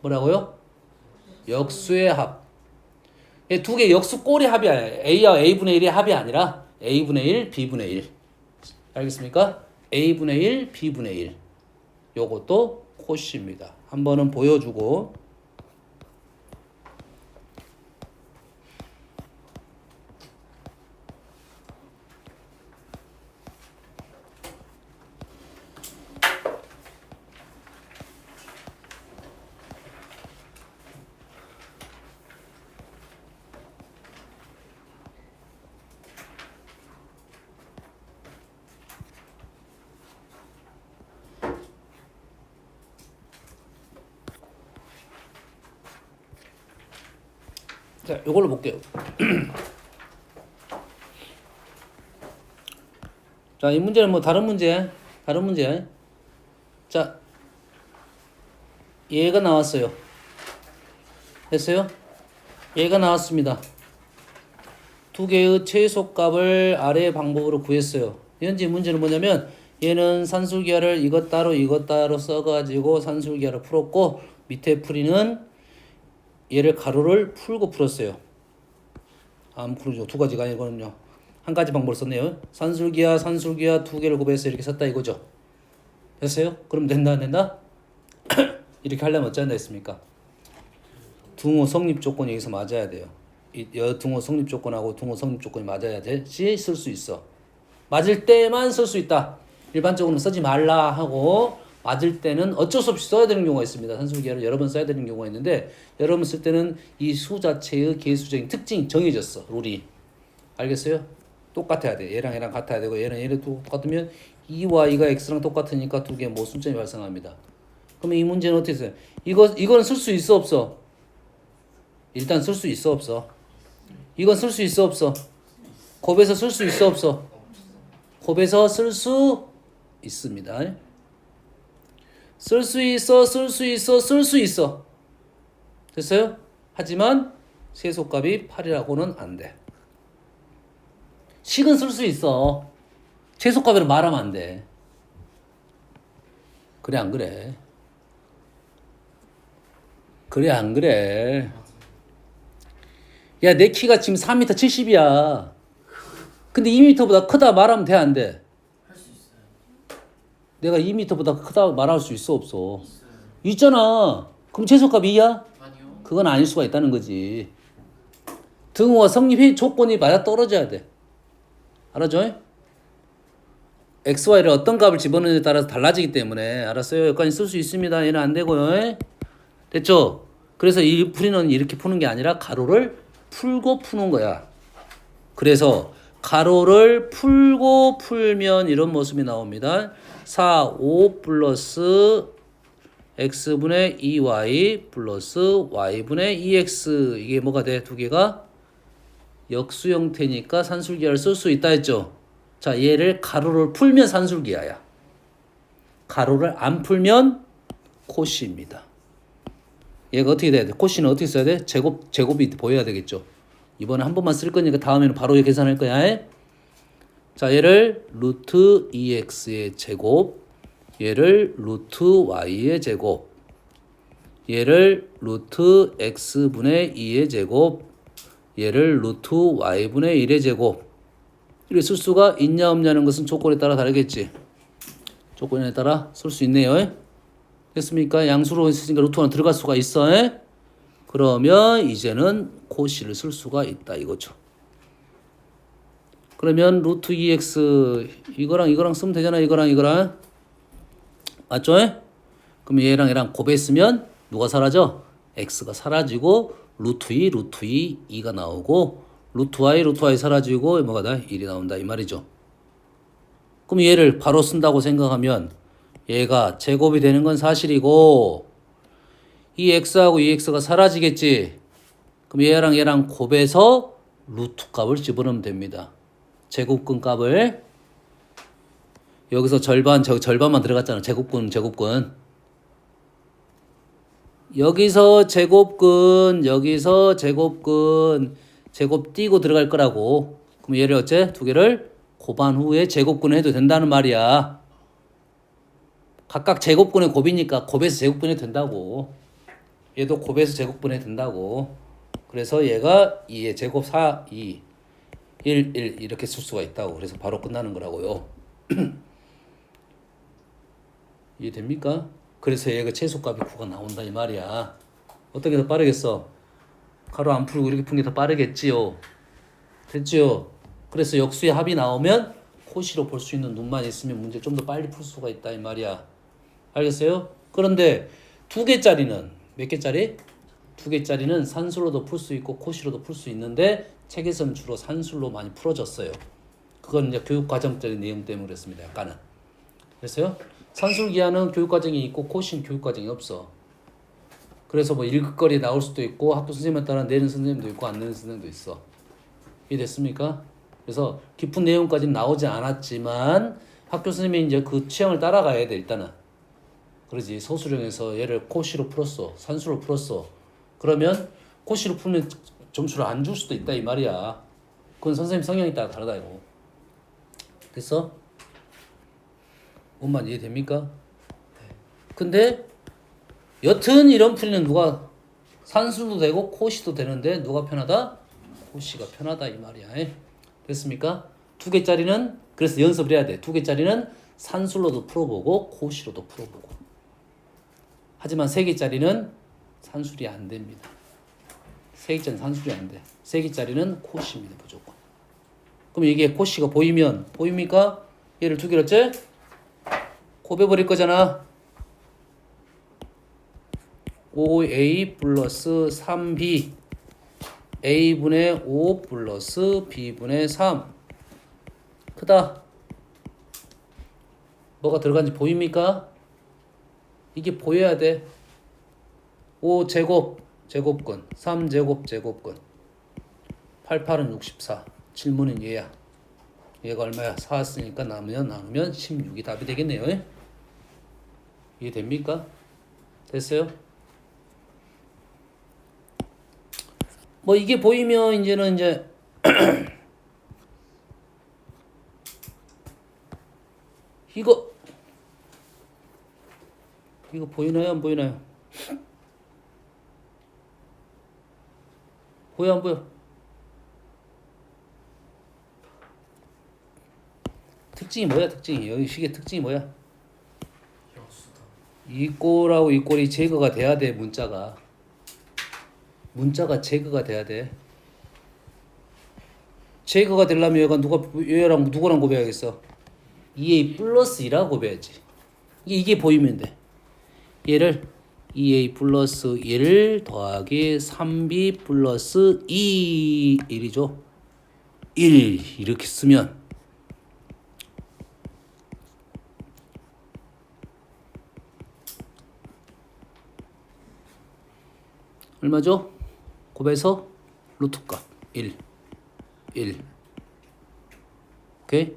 뭐라고요? 역수의 합. 두 개 역수 꼴의 합이 아니라 A와 A분의 1의 합이 아니라 A분의 1, B분의 1. 알겠습니까? A분의 1, B분의 1. 요것도 코시입니다. 한 번은 보여주고 자, 이걸로 볼게요. 자, 이 문제는 뭐 다른 문제야. 자, 얘가 나왔어요. 됐어요? 얘가 나왔습니다. 두 개의 최소값을 아래의 방법으로 구했어요. 현재 문제는 뭐냐면 얘는 산술기하를 이것 따로 써가지고 산술기하를 풀었고 밑에 풀이는 얘를 가로를 풀고 풀었어요. 안 풀죠. 두 가지가 아니거든요. 한 가지 방법을 썼네요. 산술기하 두 개를 구별해서 이렇게 썼다 이거죠. 됐어요? 그럼 된다 안 된다? 이렇게 하려면 어찌 한다 했습니까? 등호 성립 조건이 여기서 맞아야 돼요. 이 등호 성립 조건하고 등호 성립 조건이 맞아야 될지 쓸 수 있어. 맞을 때만 쓸 수 있다. 일반적으로는 쓰지 말라 하고 맞을 때는 어쩔 수 없이 써야 되는 경우가 있습니다. 산술기하를 여러 번 써야 되는 경우가 있는데 여러 번 쓸 때는 이 수 자체의 개수적인 특징이 정해졌어. 룰이. 알겠어요? 똑같아야 돼. 얘랑 같아야 되고 얘는 똑같으면 2y가 x랑 똑같으니까 두 개 뭐 순점이 발생합니다. 그러면 이 문제는 어떻게 써요? 이거는 쓸 수 있어 없어? 일단 쓸 수 있어 없어? 이건 쓸 수 있어 없어? 곱해서 쓸 수 있어 없어? 곱해서 쓸 수 있습니다. 쓸 수 있어, 쓸 수 있어, 쓸 수 있어. 됐어요? 하지만 세소값이 8이라고는 안 돼. 식은 쓸 수 있어. 최소값이라고 말하면 안 돼. 그래 안 그래? 그래 안 그래? 야, 내 키가 지금 4m 70이야. 근데 2m보다 크다 말하면 돼 안 돼? 할 수 있어요. 내가 2m보다 크다 말할 수 있어 없어? 있어요. 있잖아. 그럼 최소값 2야? 아니요. 그건 아닐 수가 있다는 거지. 등호와 성립 조건이 맞아 떨어져야 돼. 알아줘? x, y를 어떤 값을 집어넣느냐에 따라서 달라지기 때문에 알았어요? 여기까지 쓸 수 있습니다. 얘는 안 되고요. 됐죠? 그래서 이 풀이는 이렇게 푸는 게 아니라 가로를 풀고 푸는 거야. 그래서 가로를 풀고 풀면 이런 모습이 나옵니다. 4, 5 플러스 x분의 2y 플러스 y분의 2x 이게 뭐가 돼? 두 개가 역수 형태니까 산술기하를 쓸 수 있다 했죠. 자, 얘를 가로를 풀면 산술기하야. 가로를 안 풀면 코시입니다. 얘가 어떻게 돼야 돼? 코시는 어떻게 써야 돼? 제곱이 보여야 되겠죠. 이번에 한 번만 쓸 거니까 다음에는 바로 계산할 거야. 자, 얘를 루트 2x의 제곱, 얘를 루트 y의 제곱, 얘를 루트 x분의 2의 제곱, 얘를 루트 y분의 1의 제곱. 이렇게 쓸 수가 있냐 없냐는 것은 조건에 따라 다르겠지. 조건에 따라 쓸 수 있네요. 됐습니까? 양수로 있으니까 루트 1 들어갈 수가 있어. 그러면 이제는 코시를 쓸 수가 있다 이거죠. 그러면 루트 2x 이거랑 쓰면 되잖아. 이거랑 맞죠? 그럼 얘랑 곱했으면 누가 사라져? x가 사라지고 루트 2 2가 나오고 루트 y 사라지고 뭐가 나? 1이 나온다 이 말이죠. 그럼 얘를 바로 쓴다고 생각하면 얘가 제곱이 되는 건 사실이고 이 x하고 이 x가 사라지겠지. 그럼 얘랑 곱해서 루트 값을 집어넣으면 됩니다. 제곱근 값을 여기서 절반만 들어갔잖아. 제곱근 여기서 제곱근 제곱 띄고 들어갈 거라고. 그럼 얘를 어째? 두 개를 곱한 후에 제곱근을 해도 된다는 말이야. 각각 제곱근의 곱이니까 곱해서 제곱분이 된다고. 얘도 곱해서 제곱분이 된다고. 그래서 얘가 2의 제곱 4, 2, 1 이렇게 쓸 수가 있다고. 그래서 바로 끝나는 거라고요. 이해됩니까? 그래서 얘가 최소값이 9가 나온다 이 말이야. 어떻게 더 빠르겠어? 가로 안 풀고 이렇게 푸는 게 더 빠르겠지요. 됐지요? 그래서 역수의 합이 나오면 코시로 볼 수 있는 눈만 있으면 문제 좀 더 빨리 풀 수가 있다 이 말이야. 알겠어요? 그런데 두 개짜리는 몇 개짜리? 두 개짜리는 산술로도 풀 수 있고 코시로도 풀 수 있는데 책에서는 주로 산술로 많이 풀어졌어요. 그건 이제 교육과정적인 내용 때문에 그랬습니다. 약간은. 그래서요. 산술기하는 교육과정이 있고 코시는 교육과정이 없어. 그래서 뭐 일극거리에 나올 수도 있고 학교 선생님에 따라 내는 선생님도 있고 안 내는 선생님도 있어. 이해됐습니까? 그래서 깊은 내용까지는 나오지 않았지만 학교 선생님이 이제 그 취향을 따라가야 돼 일단은. 그러지 서술형에서 얘를 코시로 풀었어. 산수로 풀었어. 그러면 코시로 풀면 점수를 안 줄 수도 있다 이 말이야. 그건 선생님 성향에 따라 다르다 이거. 됐어? 뭔 이해됩니까? 근데 여튼 이런 풀이는 누가 산수도 되고 코시도 되는데 누가 편하다? 코시가 편하다 이 말이야. 됐습니까? 두 개짜리는 그래서 연습을 해야 돼. 두 개짜리는 산술로도 풀어보고 코시로도 풀어보고. 하지만 세 개짜리는 산술이 안 됩니다. 세 개짜리는 산술이 안 돼. 세 개짜리는 코시입니다. 무조건. 그럼 이게 코시가 보입니까? 얘를 두 개로 째? 곱해버릴 거잖아. 5a 플러스 3b a분의 5 플러스 b분의 3 크다. 뭐가 들어간지 보입니까? 이게 보여야 돼. 5제곱 제곱근 3제곱 제곱근 88은 64 질문은 얘야. 얘가 얼마야? 4 나누면 16이 답이 되겠네요. 이해됩니까? 됐어요? 뭐 이게 보이면 이제는 이제 이거 보이나요? 안 보이나요? 보여 안 보여? 특징이 뭐야? 특징이 여기 식의 특징이 뭐야? 역수다. 이 꼴하고 이 꼴이 제거가 돼야 돼. 문자가 제거가 돼야 돼. 제거가 되려면 얘랑 누구랑 곱해야겠어? 2a 플러스 2라고 곱해야지. 이게 보이면 돼. 얘를 2a 플러스 1 더하기 3b 플러스 2 1이죠. 1 이렇게 쓰면 얼마죠? 곱해서 루트값 1 오케이?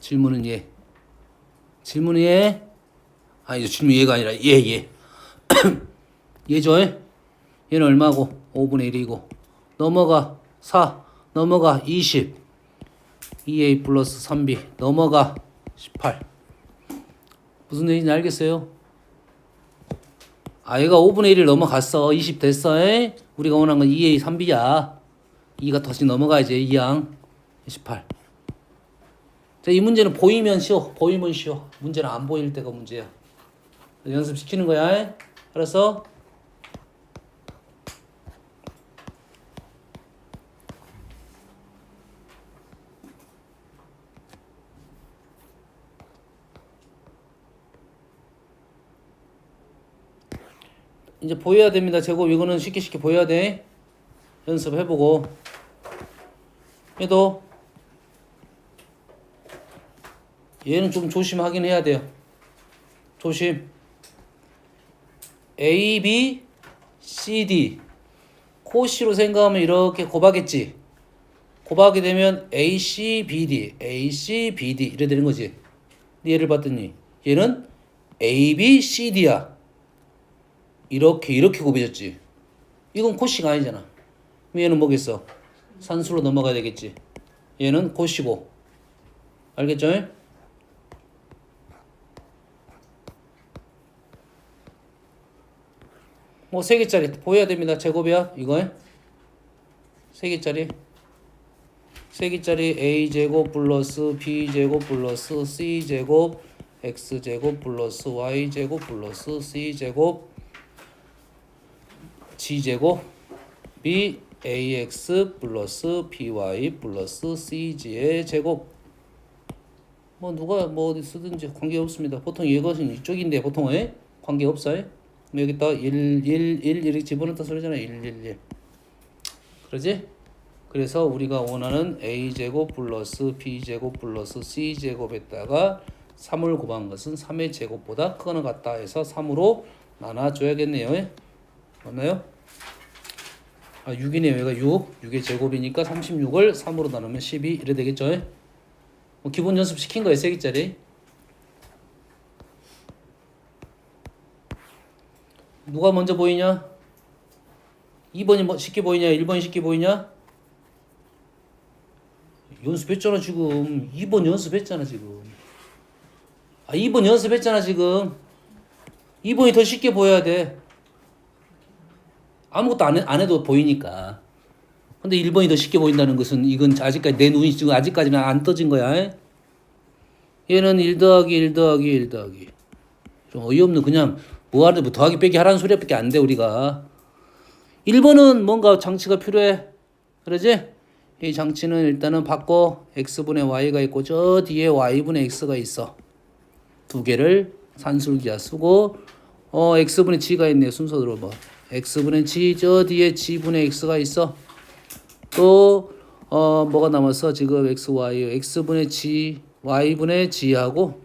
질문은 얘. 질문은 얘. 아니죠. 질문 얘가 아니라 얘. 얘죠. 얘는 얼마고? 5분의 1이고 넘어가 4 넘어가 20 2a 플러스 3b 넘어가 18 무슨 얘기인지 알겠어요? 얘가 5분의 1을 넘어갔어. 20 됐어. 우리가 원하는 건 2a 3b야. 2가 다시 넘어가야지. 2양 18. 자, 이 문제는 보이면 쉬워. 문제는 안 보일 때가 문제야. 연습시키는 거야. 알았어? 이제 보여야 됩니다. 제곱 이거는 쉽게 보여야 돼. 연습해보고. 얘도 얘는 좀 조심하긴 해야 돼요. 조심. A, B, C, D 코시로 생각하면 이렇게 곱하겠지. 곱하게 되면 A, C, B, D A, C, B, D 이래 되는 거지. 얘를 봤더니 얘는 A, B, C, D야. 이렇게 곱해졌지. 이건 코시가 아니잖아. 그럼 얘는 뭐겠어? 산수로 넘어가야 되겠지. 얘는 코시고. 알겠죠? 뭐 3개짜리 보여야 됩니다. 제곱이야 이거. 3개짜리 a제곱 플러스 b제곱 플러스 c제곱 x제곱 플러스 y제곱 플러스 c제곱 g제곱 b ax 플러스 by 플러스 cg의 제곱. 뭐 누가 뭐 어디 쓰든지 관계없습니다. 보통 이것은 이쪽인데 보통 관계없어요. 여기다 1 이렇게 집어넣다 소리잖아. 1 그러지? 그래서 우리가 원하는 a제곱 플러스 b제곱 플러스 c제곱에다가 3을 곱한 것은 3의 제곱보다 크거나 같다 해서 3으로 나눠줘야겠네요. 맞나요? 6이네요. 얘가 6의 제곱이니까 36을 3으로 나누면 12 이래 되겠죠? 뭐 기본 연습 시킨 거예요. 3개짜리. 누가 먼저 보이냐? 2번이 쉽게 보이냐? 1번이 쉽게 보이냐? 연습했잖아 지금. 2번 연습했잖아 지금. 2번 연습했잖아 지금. 2번이 더 쉽게 보여야 돼. 아무것도 안 해도 보이니까. 근데 1번이 더 쉽게 보인다는 것은 이건 아직까지 내 눈이 지금 아직까지는 안 떠진 거야. 얘는 1 더하기 1 더하기 1 더하기. 좀 어이없는 그냥 뭐 하는데 뭐 더하기 빼기 하라는 소리밖에 안 돼 우리가. 1번은 뭔가 장치가 필요해. 그러지? 이 장치는 일단은 바꿔. x분의 y가 있고 저 뒤에 y분의 x가 있어. 두 개를 산술기하 쓰고 x분의 g가 있네. 순서대로 뭐 x분의 g 저 뒤에 g분의 x가 있어. 또 뭐가 남았어? 지금 x, y, x분의 g, y분의 g하고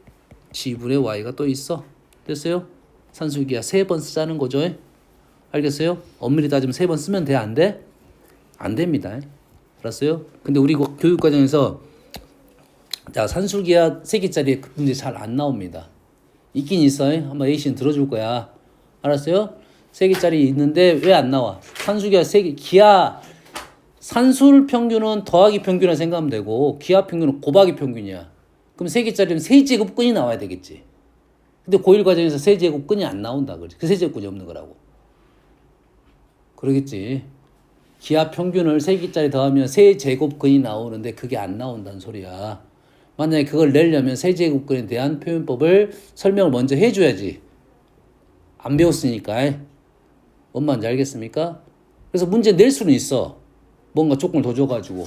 g분의 y가 또 있어. 됐어요? 산술기하 3번 쓰자는 거죠. 알겠어요? 엄밀히 따지면 3번 쓰면 돼? 안 돼? 안 됩니다. 알았어요? 근데 우리 교육과정에서 자 산술기하 3개짜리 문제 잘 안 나옵니다. 있긴 있어요. 한번 A씨는 들어줄 거야. 알았어요? 3개짜리 있는데 왜 안 나와? 산술기하 3개, 기하 산술 평균은 더하기 평균이라 생각하면 되고 기하 평균은 곱하기 평균이야. 그럼 3개짜리면 세제곱근이 나와야 되겠지. 근데 고1 과정에서 세제곱근이 안 나온다 그러지. 그 세제곱근이 없는 거라고. 그러겠지. 기하 평균을 3개짜리 더하면 세제곱근이 나오는데 그게 안 나온다는 소리야. 만약에 그걸 내려면 세제곱근에 대한 표현법을 설명을 먼저 해줘야지. 안 배웠으니까. 뭔 말인지 알겠습니까? 그래서 문제 낼 수는 있어. 뭔가 조건을 더 줘가지고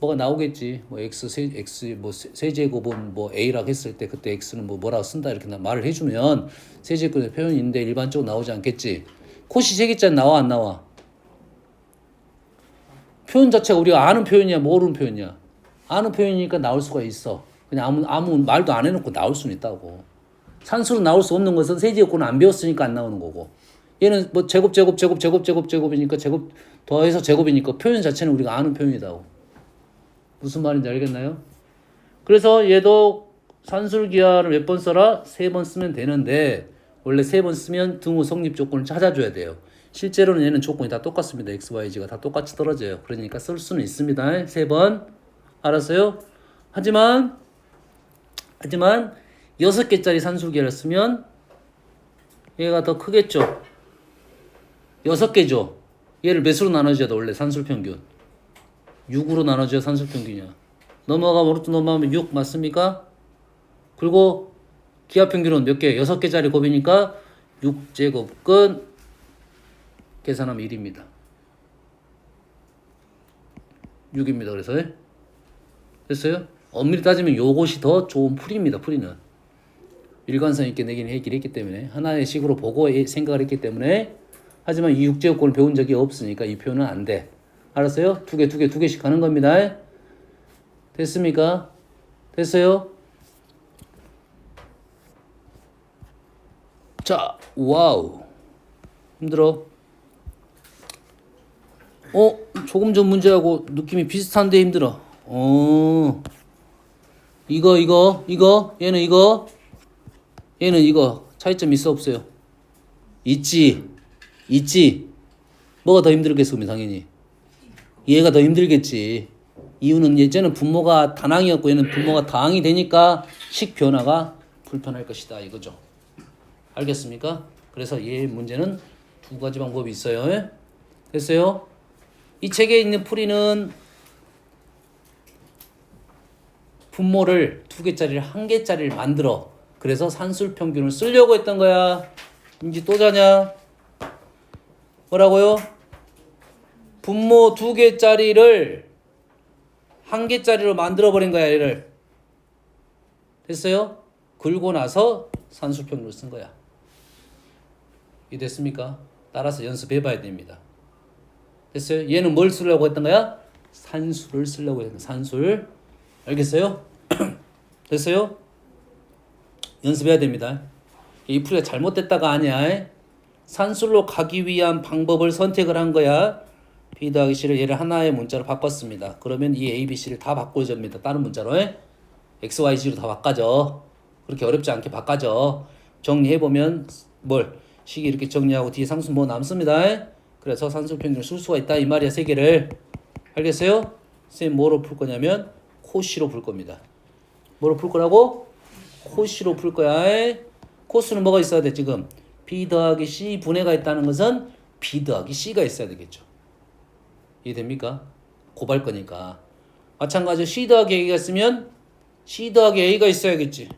뭐가 나오겠지. 뭐 x 뭐 세제곱은 뭐 a라고 했을 때 그때 x는 뭐 뭐라고 쓴다 이렇게 말을 해주면 세제곱의 표현인데 일반적으로 나오지 않겠지. 코시 세개짜리 나와 안 나와? 표현 자체가 우리가 아는 표현이야 모르는 표현이야? 아는 표현이니까 나올 수가 있어. 그냥 아무 말도 안 해놓고 나올 수는 있다고. 산수로 나올 수 없는 것은 세제곱은 안 배웠으니까 안 나오는 거고. 얘는 뭐 제곱이니까 제곱 더해서 제곱이니까 표현 자체는 우리가 아는 표현이다고. 무슨 말인지 알겠나요? 그래서 얘도 산술기하를 몇 번 써라? 3번 쓰면 되는데 원래 3번 쓰면 등호 성립 조건을 찾아줘야 돼요. 실제로는 얘는 조건이 다 똑같습니다. x, y, z가 다 똑같이 떨어져요. 그러니까 쓸 수는 있습니다. 3번. 알았어요? 하지만 6개짜리 산술기하를 쓰면 얘가 더 크겠죠? 6개죠? 얘를 몇으로 나눠줘야 돼? 원래 산술평균 6으로 나눠줘야 산술평균이야. 오른쪽 넘어가면 6 맞습니까? 그리고 기하평균은 몇 개? 6개짜리 곱이니까 6제곱근 계산하면 1입니다. 6입니다. 그래서 됐어요? 엄밀히 따지면 요것이 더 좋은 풀이입니다. 풀이는 일관성 있게 내기는 했기 때문에 하나의 식으로 보고 생각을 했기 때문에. 하지만 이 6제곱권을 배운 적이 없으니까 이 표현은 안 돼. 알았어요? 두 개씩 가는 겁니다. 됐습니까? 됐어요? 자, 와우. 힘들어. 조금 전 문제하고 느낌이 비슷한데 힘들어. 얘는 이거. 차이점 있어, 없어요? 있지. 뭐가 더 힘들겠습니까, 당연히? 얘가 더 힘들겠지. 이유는 예전에는 분모가 단항이었고 얘는 분모가 다항이 되니까 식 변화가 불편할 것이다 이거죠. 알겠습니까? 그래서 얘 문제는 2가지 방법이 있어요. 됐어요? 이 책에 있는 풀이는 분모를 2개짜리를 1개짜리를 만들어. 그래서 산술평균을 쓰려고 했던 거야. 이제 또 자냐? 뭐라고요? 분모 2개짜리를 1개짜리로 만들어버린 거야, 얘를. 됐어요? 긁고 나서 산술평균을 쓴 거야. 이해됐습니까? 따라서 연습해봐야 됩니다. 됐어요? 얘는 뭘 쓰려고 했던 거야? 산술을 쓰려고 했던 거야. 산술. 알겠어요? 됐어요? 연습해야 됩니다. 이 풀이가 잘못됐다가 아니야. 산술로 가기 위한 방법을 선택을 한 거야. B 더하기 C를 얘를 하나의 문자로 바꿨습니다. 그러면 이 A, B, C를 다 바꿔줍니다. 다른 문자로. X, Y, Z로 다 바꿔줘. 그렇게 어렵지 않게 바꿔줘. 정리해보면 식이 이렇게 정리하고 뒤에 상수 뭐 남습니다. 그래서 산술평균을 쓸 수가 있다 이 말이야. 3개를. 알겠어요? 선생님 뭐로 풀 거냐면 코시로 풀 겁니다. 뭐로 풀 거라고? 코시로 풀 거야. 코스는 뭐가 있어야 돼 지금? B 더하기 C 분해가 있다는 것은 B 더하기 C가 있어야 되겠죠. 이해됩니까? 곱할 거니까. 마찬가지로 C 더하기 A가 있으면 C 더하기 A가 있어야겠지.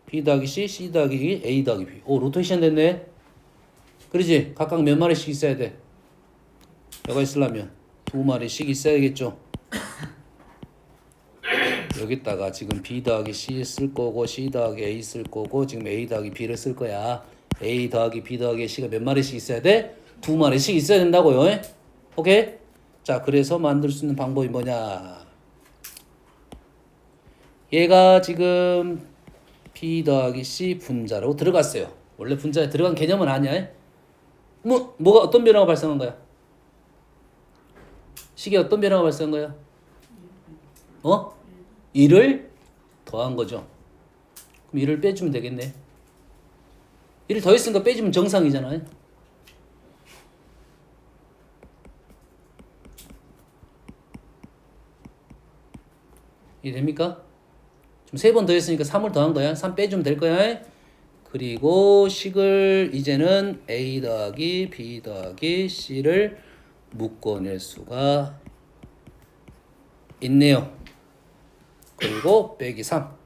B 더하기 C, C 더하기 A 더하기 B. 오, 로테이션 됐네. 그러지? 각각 몇 마리씩 있어야 돼? 여가 있으려면 2마리씩 있어야겠죠. 여기다가 지금 B 더하기 C 쓸 거고 C 더하기 A 쓸 거고 지금 A 더하기 B를 쓸 거야. A 더하기 B 더하기 C가 몇 마리씩 있어야 돼? 2마리씩 있어야 된다고요. 오케이? 자, 그래서 만들 수 있는 방법이 뭐냐? 얘가 지금 B 더하기 C 분자로 들어갔어요. 원래 분자에 들어간 개념은 아니야. 뭐가 어떤 변화가 발생한 거야? 식에 어떤 변화가 발생한 거야? 1을 더한 거죠. 그럼 1을 빼주면 되겠네. 1을 더했으니까 빼주면 정상이잖아요. 이해됩니까? 좀 3번 더했으니까 3을 더한 거야. 3 빼주면 될 거야. 그리고 식을 이제는 A 더하기 B 더하기 C를 묶어낼 수가 있네요. 그리고 빼기 3.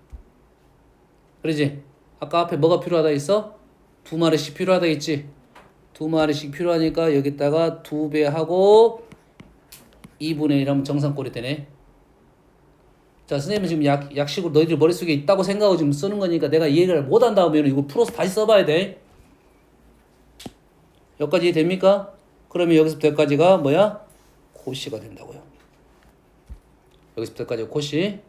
그러지? 아까 앞에 뭐가 필요하다 했어? 2마리씩 필요하다 했지? 2마리씩 필요하니까 여기다가 2배 하고 2분의 1 하면 정상꼴이 되네. 자, 선생님은 지금 약식으로 너희들 머릿속에 있다고 생각하고 지금 쓰는 거니까 내가 이해를 못한 다음에 이거 풀어서 다시 써봐야 돼. 여기까지 이해됩니까? 그러면 여기서부터 여기까지가 뭐야? 코시가 된다고요. 여기서부터 여기까지가 코시.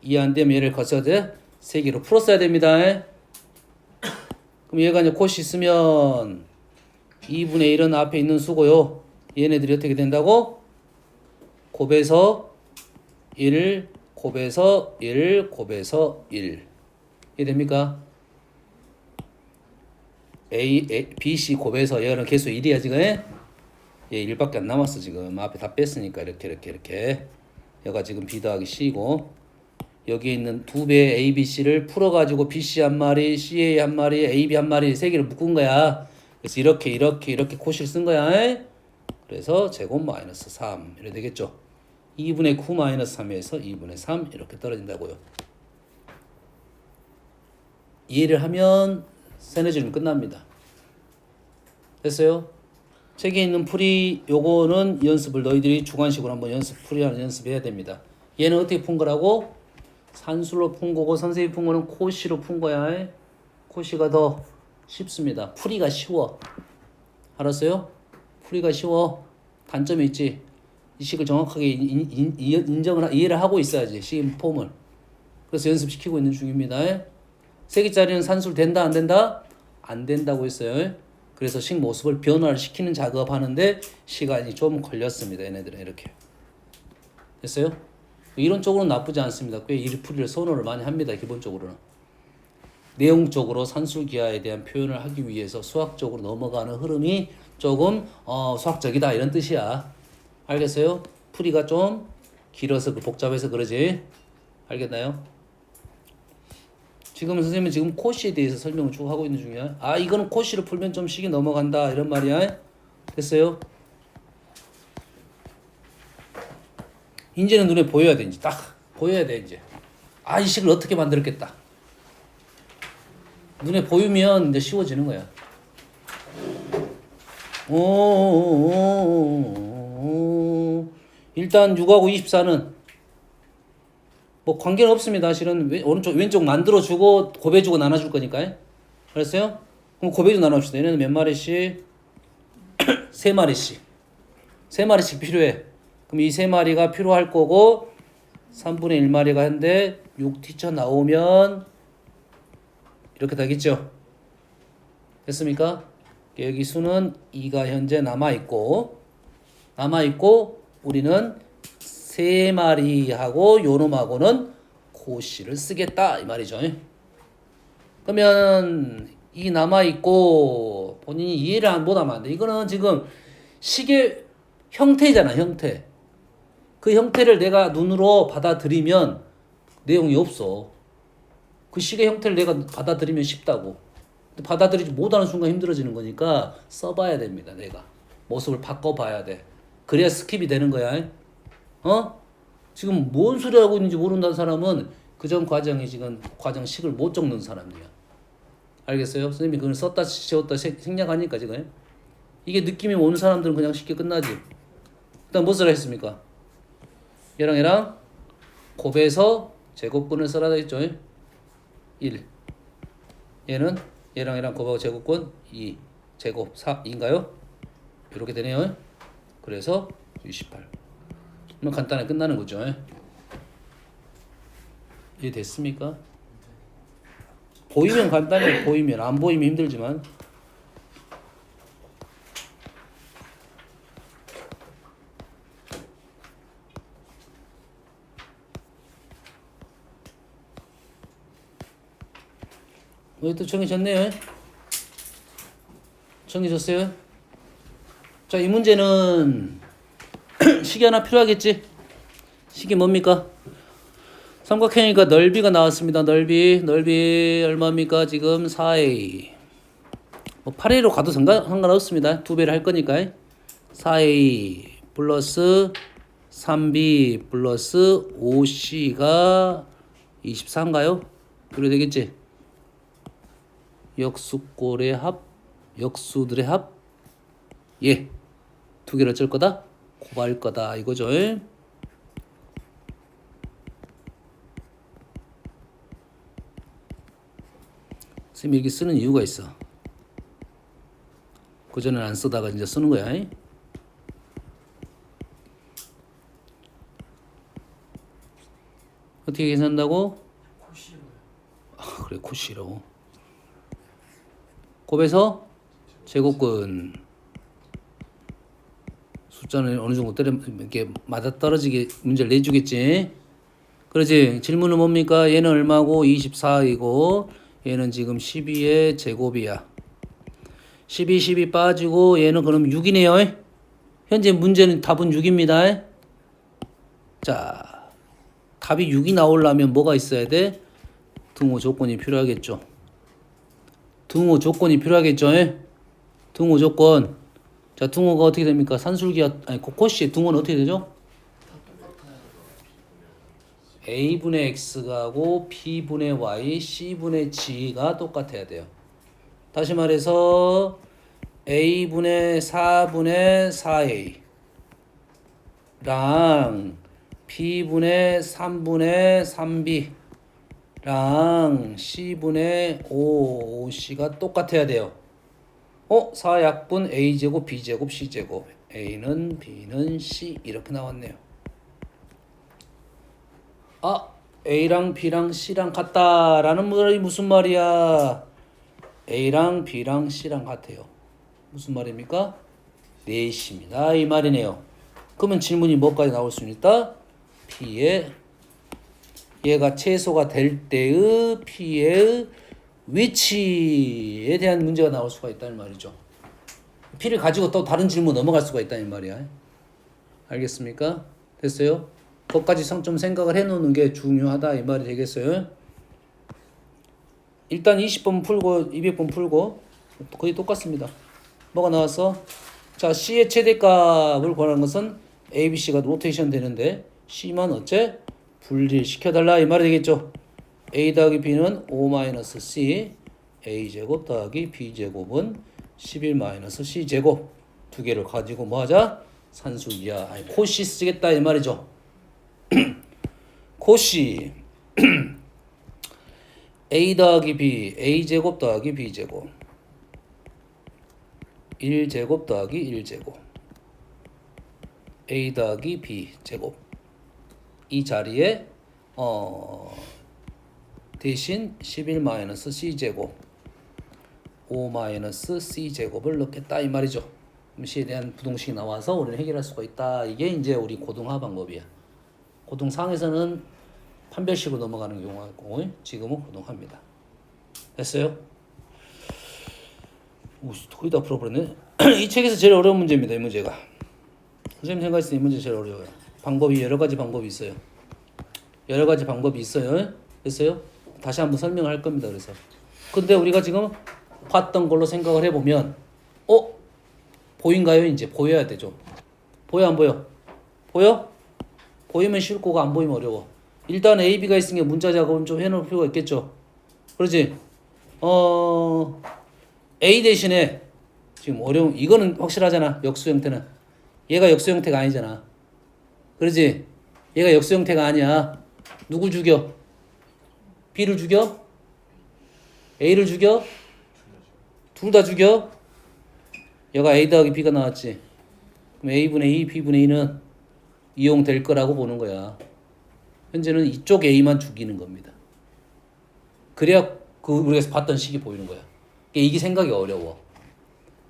이해 안 되면 얘를 거쳐야 돼. 3개로 풀었어야 됩니다. 그럼 얘가 이제 코시 있으면 2분의 1은 앞에 있는 수고요. 얘네들이 어떻게 된다고? 곱해서 1, 곱해서 1, 곱해서 1. 이해됩니까? B, C 곱해서 얘는 개수 1이야 지금. 얘 1밖에 안 남았어 지금. 앞에 다 뺐으니까 이렇게. 얘가 지금 B 더하기 C고 여기 있는 2배의 A, B, C를 풀어가지고 B, C 한 마리, C, A 한 마리, A, B 한 마리 3개를 묶은 거야. 그래서 이렇게 코시를 쓴 거야. 그래서 제곱 마이너스 3 이렇게 되겠죠. 2분의 9 마이너스 3에서 2분의 3 이렇게 떨어진다고요. 이해를 하면 세네 줄이면 끝납니다. 됐어요? 책에 있는 풀이 요거는 연습을 너희들이 주관식으로 한번 풀이하는 연습해야 됩니다. 얘는 어떻게 푼 거라고? 산술로 푼 거고 선생님이 푼 거는 코시로 푼 거야. 코시가 더 쉽습니다. 풀이가 쉬워. 알았어요? 풀이가 쉬워. 단점이 있지. 이 식을 정확하게 이해를 하고 있어야지. 식 폼을. 그래서 연습시키고 있는 중입니다. 3개짜리는 산술 된다 안 된다? 안 된다고 했어요. 그래서 식 모습을 변화를 시키는 작업하는데 시간이 좀 걸렸습니다. 얘네들은 이렇게. 됐어요? 이론적으로는 나쁘지 않습니다. 꽤 일풀이를 선호를 많이 합니다. 기본적으로는. 내용적으로 산술기하에 대한 표현을 하기 위해서 수학적으로 넘어가는 흐름이 조금 수학적이다 이런 뜻이야. 알겠어요? 풀이가 좀 길어서 복잡해서 그러지. 알겠나요? 지금 선생님은 지금 코시에 대해서 설명을 쭉 하고 있는 중이야. 아 이거는 코시를 풀면 좀 식이 넘어간다 이런 말이야. 됐어요? 이제는 눈에 보여야 돼. 이제 딱 보여야 돼. 이제 아 이 식을 어떻게 만들었겠다. 눈에 보이면 이제 쉬워지는 거야. 일단 6하고 24는 뭐 관계는 없습니다. 실은 오른쪽 왼쪽 만들어주고 곱해주고 나눠줄 거니까요. 알았어요? 그럼 곱해주고 나눠줍시다. 얘네는 몇 마리씩? 3마리씩. 3마리씩 필요해. 그럼 이 3마리가 필요할 거고 3분의 1마리가 한데 6 튀쳐나오면 이렇게 되겠죠. 됐습니까? 여기 수는 2가 현재 남아있고 우리는 3마리하고 요놈하고는 코시를 쓰겠다 이 말이죠. 그러면 이 남아있고 본인이 이해를 못하면 안 돼. 이거는 지금 식의 형태잖아. 형태. 그 형태를 내가 눈으로 받아들이면 내용이 없어. 그 식의 형태를 내가 받아들이면 쉽다고. 근데 받아들이지 못하는 순간 힘들어지는 거니까 써봐야 됩니다. 내가 모습을 바꿔봐야 돼. 그래야 스킵이 되는 거야. 지금 뭔 소리 하고 있는지 모른다는 사람은 그전 과정이 지금 과정식을 못 적는 사람이야. 알겠어요? 선생님이 그걸 썼다 지웠다 생략하니까 지금 이게 느낌이 오는 사람들은 그냥 쉽게 끝나지. 일단 뭐 쓰라 했습니까? 얘랑 곱해서 제곱근을 써라 했죠. 1. 얘는 얘랑 곱하고 제곱근 2 제곱 4인가요? 이렇게 되네요. 그래서 28. 그러면 간단하게 끝나는 거죠. 이해 됐습니까? 보이면 간단해요. 보이면 안 보이면 힘들지만 여기 또 정해졌네요. 정해졌어요. 자, 이 문제는 식이 하나 필요하겠지? 식이 뭡니까? 삼각형이니까 넓이가 나왔습니다. 넓이 얼마입니까? 지금 4a. 뭐 8a로 가도 상관없습니다. 2배를 할 거니까. 4a 플러스 3b 플러스 5c가 24인가요? 그래 되겠지? 역수꼴의 합, 역수들의 합. 예. 두 개를 어쩔 거다? 곱할 거다. 이거죠. 선생님이 이렇게 쓰는 이유가 있어. 그전에는 안 쓰다가 이제 쓰는 거야. 어떻게 계산한다고? 코시로요. 아, 그래 코시로. 곱해서 제곱근. 숫자는 어느 정도 이렇게 맞아떨어지게 문제를 내주겠지. 그러지. 질문은 뭡니까? 얘는 얼마고? 24이고 얘는 지금 12의 제곱이야. 12 빠지고 얘는 그럼 6이네요. 현재 문제는 답은 6입니다. 자, 답이 6이 나오려면 뭐가 있어야 돼? 등호 조건이 필요하겠죠. 등호 조건이 필요하겠죠. 등호 조건. 자, 등호가 어떻게 됩니까? 산술기하 아니 코시의 등호는 어떻게 되죠? a분의 x가고 b분의 y, c분의 g가 똑같아야 돼요. 다시 말해서 a분의 4분의 4a랑 b분의 3분의 3b랑 c분의 5c가 똑같아야 돼요. 4약분 a제곱 b제곱 c제곱 a는 b는 c 이렇게 나왔네요. 아, a랑 b랑 c랑 같다라는 말이 무슨 말이야? a랑 b랑 c랑 같아요. 무슨 말입니까? 넷입니다. 이 말이네요. 그러면 질문이 뭐까지 나올 수 있다? p의 얘가 최소가 될 때의 p의 위치에 대한 문제가 나올 수가 있다는 말이죠. p를 가지고 또 다른 질문 넘어갈 수가 있다는 말이야. 알겠습니까? 됐어요? 그것까지 좀 생각을 해놓는 게 중요하다 이 말이 되겠어요? 일단 20번 풀고 200번 풀고 거의 똑같습니다. 뭐가 나왔어? 자, C의 최대값을 구하는 것은 A, B, C가 로테이션 되는데 C만 어째? 분리시켜달라 이 말이 되겠죠. A 더하기 B는 5-C A제곱 더하기 B제곱은 11-C제곱 두 개를 가지고 뭐하자? 산수기하 아니 코시 쓰겠다 이 말이죠. 코시 A 더하기 B A제곱 더하기 B제곱 1제곱 더하기 1제곱 A 더하기 B제곱 이 자리에 대신 11-C제곱 5-C제곱을 넣겠다 이 말이죠. C에 대한 부동식이 나와서 우리는 해결할 수가 있다. 이게 이제 우리 고등하 방법이야. 고등상에서는 판별식으로 넘어가는 경우가 있고 지금은 고등합니다. 됐어요? 오, 거의 다 풀어버렸네. 이 책에서 제일 어려운 문제입니다. 이 문제가. 선생님 생각했을 때 이 문제 제일 어려워요. 방법이 여러 가지 방법이 있어요. 여러 가지 방법이 있어요. 됐어요? 다시 한번 설명을 할 겁니다. 그래서 근데 우리가 지금 봤던 걸로 생각을 해보면 보인가요? 이제 보여야 되죠. 보여 안 보여? 보여? 보이면 쉬울 거고 안 보이면 어려워. 일단 A, B가 있으니까 문자 작업은 좀 해놓을 필요가 있겠죠. 그러지? A 대신에 지금 어려운 이거는 확실하잖아. 역수 형태는 얘가 역수 형태가 아니잖아. 그러지? 얘가 역수 형태가 아니야. 누굴 죽여? B를 죽여? A를 죽여? 둘 다 죽여? 얘가 A 더하기 B가 나왔지. 그럼 A분의 2, B분의 2는 이용될 거라고 보는 거야. 현재는 이쪽 A만 죽이는 겁니다. 그래야 그 우리가 봤던 식이 보이는 거야. 이게 생각이 어려워.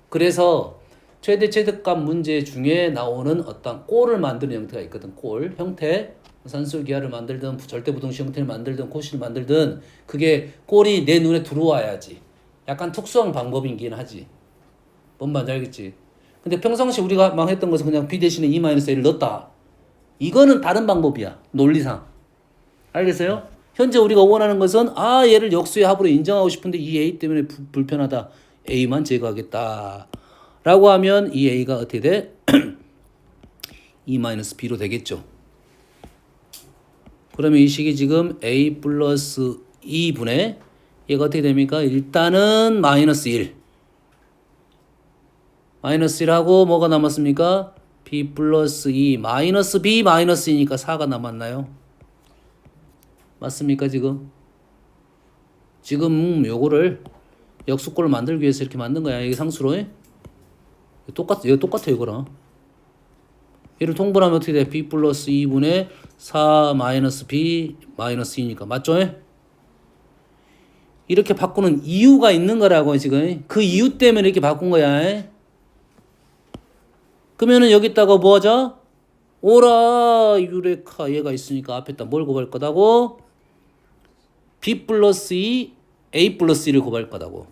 그래서 최대 최대값 문제 중에 나오는 어떤 꼴을 만드는 형태가 있거든. 꼴 형태, 산술기하를 만들든 절대부동식 형태를 만들든 코시를 만들든 그게 꼴이 내 눈에 들어와야지. 약간 특수한 방법이긴 하지. 뭔 말인지 알겠지? 근데 평상시 우리가 막 했던 것은 그냥 B 대신에 E-A를 넣었다. 이거는 다른 방법이야. 논리상. 알겠어요? 현재 우리가 원하는 것은 얘를 역수의 합으로 인정하고 싶은데 이 A 때문에 불편하다. A만 제거하겠다. 라고 하면 이 A가 어떻게 돼? E-B로 되겠죠. 그러면 이 식이 지금 A 플러스 2분의 얘가 어떻게 됩니까? 일단은 마이너스 1. 마이너스 1하고 뭐가 남았습니까? B 플러스 2 마이너스 B 마이너스 2니까 4가 남았나요? 맞습니까 지금? 지금 요거를 역수꼴을 만들기 위해서 이렇게 만든 거야. 이게 상수로. 얘 똑같아 이거랑. 얘를 통분하면 어떻게 돼? B 플러스 2분의 4 마이너스 B 마이너스 2니까 맞죠? 이렇게 바꾸는 이유가 있는 거라고 지금. 그 이유 때문에 이렇게 바꾼 거야. 그러면은 여기다가 뭐 하자? 오라 유레카 얘가 있으니까 앞에다 뭘 곱할 거다고? B 플러스 2 A 플러스 2를 곱할 거다고.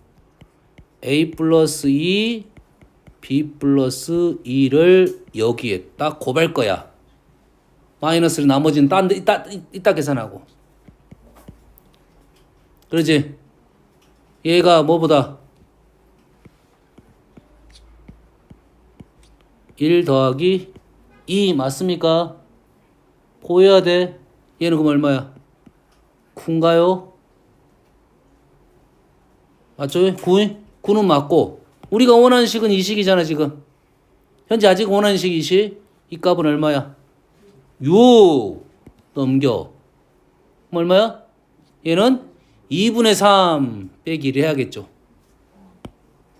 A 플러스 2 B 플러스 2를 여기에 딱 곱할 거야. 마이너스를 나머지는 딴 데 이따 계산하고. 그러지? 얘가 뭐보다 1 더하기 2 맞습니까? 보여야 돼. 얘는 그럼 얼마야? 9인가요? 맞죠? 9는 맞고 우리가 원하는 식은 이 식이잖아 지금. 현재 아직 원하는 식이 이 식. 이 값은 얼마야? 6 넘겨. 그럼 얼마야? 얘는 2분의 3 빼기 1 해야겠죠.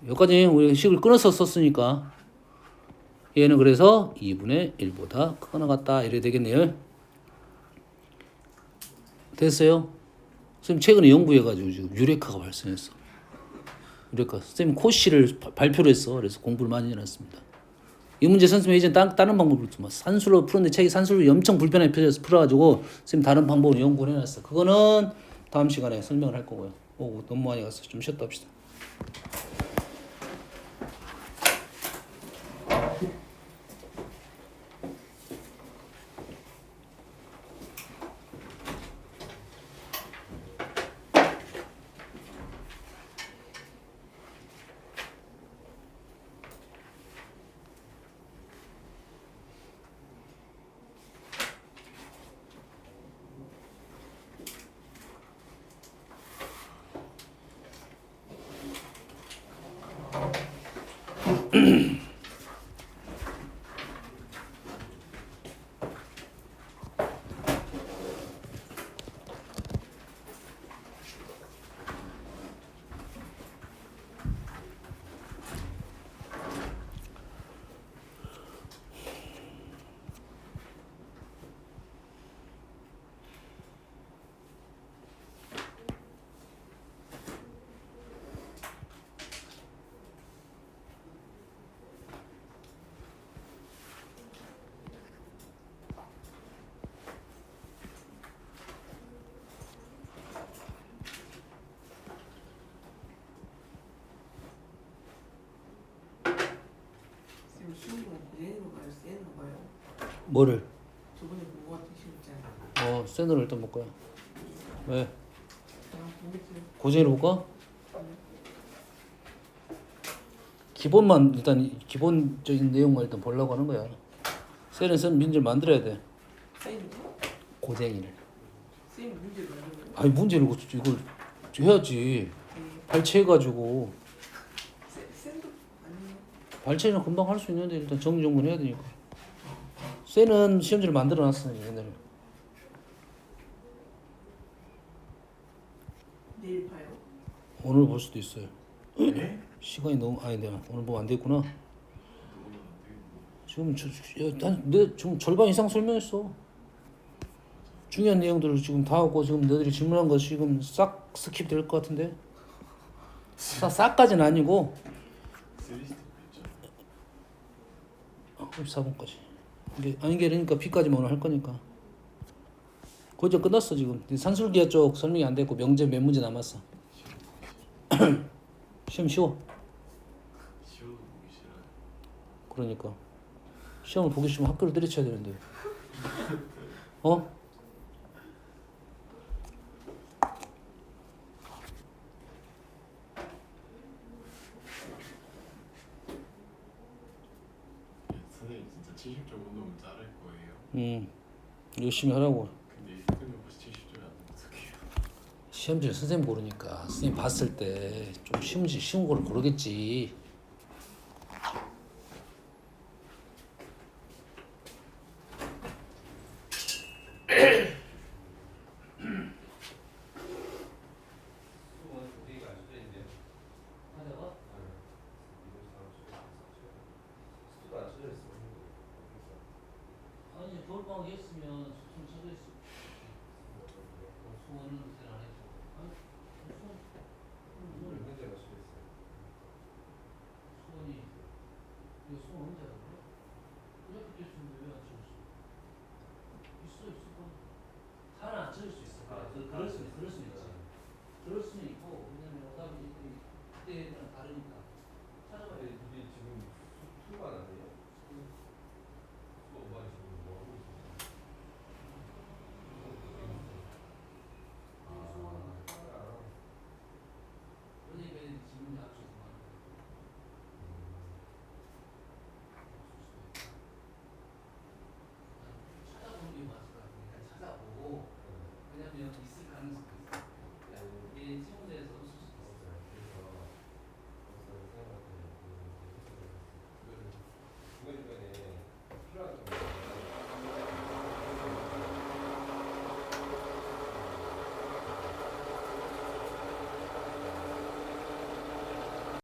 여기까지 우리 식을 끊어서 썼으니까 얘는 그래서 2분의 1보다 크거나 같다 이래 되겠네요. 됐어요? 선생님 최근에 연구해가지고 지금 유레카가 발생했어. 유레카. 선생님 코시를 발표를 했어. 그래서 공부를 많이 해놨습니다. 이 문제 선생님 이제 다른 방법으로 산술로 풀었는데 책이 산술로 엄청 불편하게 풀어가지고 선생님 다른 방법으로 연구를 해놨어. 그거는 다음 시간에 설명을 할 거고요. 너무 많이 갔어. 좀 쉬었다 합시다. 뭐를? 저번에 본거 같은 시험 있잖아. 샌으로 일단 볼 거야. 왜? 모르겠어요. 고쟁이로 볼까? 기본만 일단 기본적인 내용만 일단 보려고 하는 거야. 샌은 문제를 만들어야 돼. 쌤이요? 고쟁이를. 쌤 문제 만들어요? 아니 문제를 이걸 해야지. 발췌해가지고 샌도 아니에요. 발췌는 금방 할 수 있는데 일단 정리정돈 해야 되니까. 쇠는 시험지를 만들어놨어요 옛날에. 내일 봐요. 오늘 볼 수도 있어요. 네? 시간이 너무 아니 내가 오늘 뭐 안 됐구나. 너무 안 되겠네. 지금 내 지금 절반 이상 설명했어. 중요한 내용들을 지금 다 하고 지금 너희들이 질문한 거 지금 싹 스킵 될 것 같은데. 싹까지는 아니고 쓰리스텝 있죠. 54분까지. 이게 아니 게 그러니까 B까지만 오늘 할 거니까. 거의 다 끝났어 지금. 산술기하 쪽 설명이 안 됐고 명제 몇 문제 남았어. 시험 쉬워. 시험도 보기 싫어요. 그러니까 시험을 보기 싫으면 학교를 때려쳐야 되는데. 어? 선생님 진짜 70점 운동은 자를 거예요. 열심히 하라고. 근데 1등은 벌써 70점이 안 되면 어떡해요. 시험지를 선생님 고르니까 선생님 봤을 때 좀 쉬운 거를 고르겠지. 아니 겨울방학 했으면 수능 쳐져 있어. 수원은 그때는 안 했고. 아니 수원이 이거 수원 언제 하는 거야? 그렇게 됐으면 왜 안 해?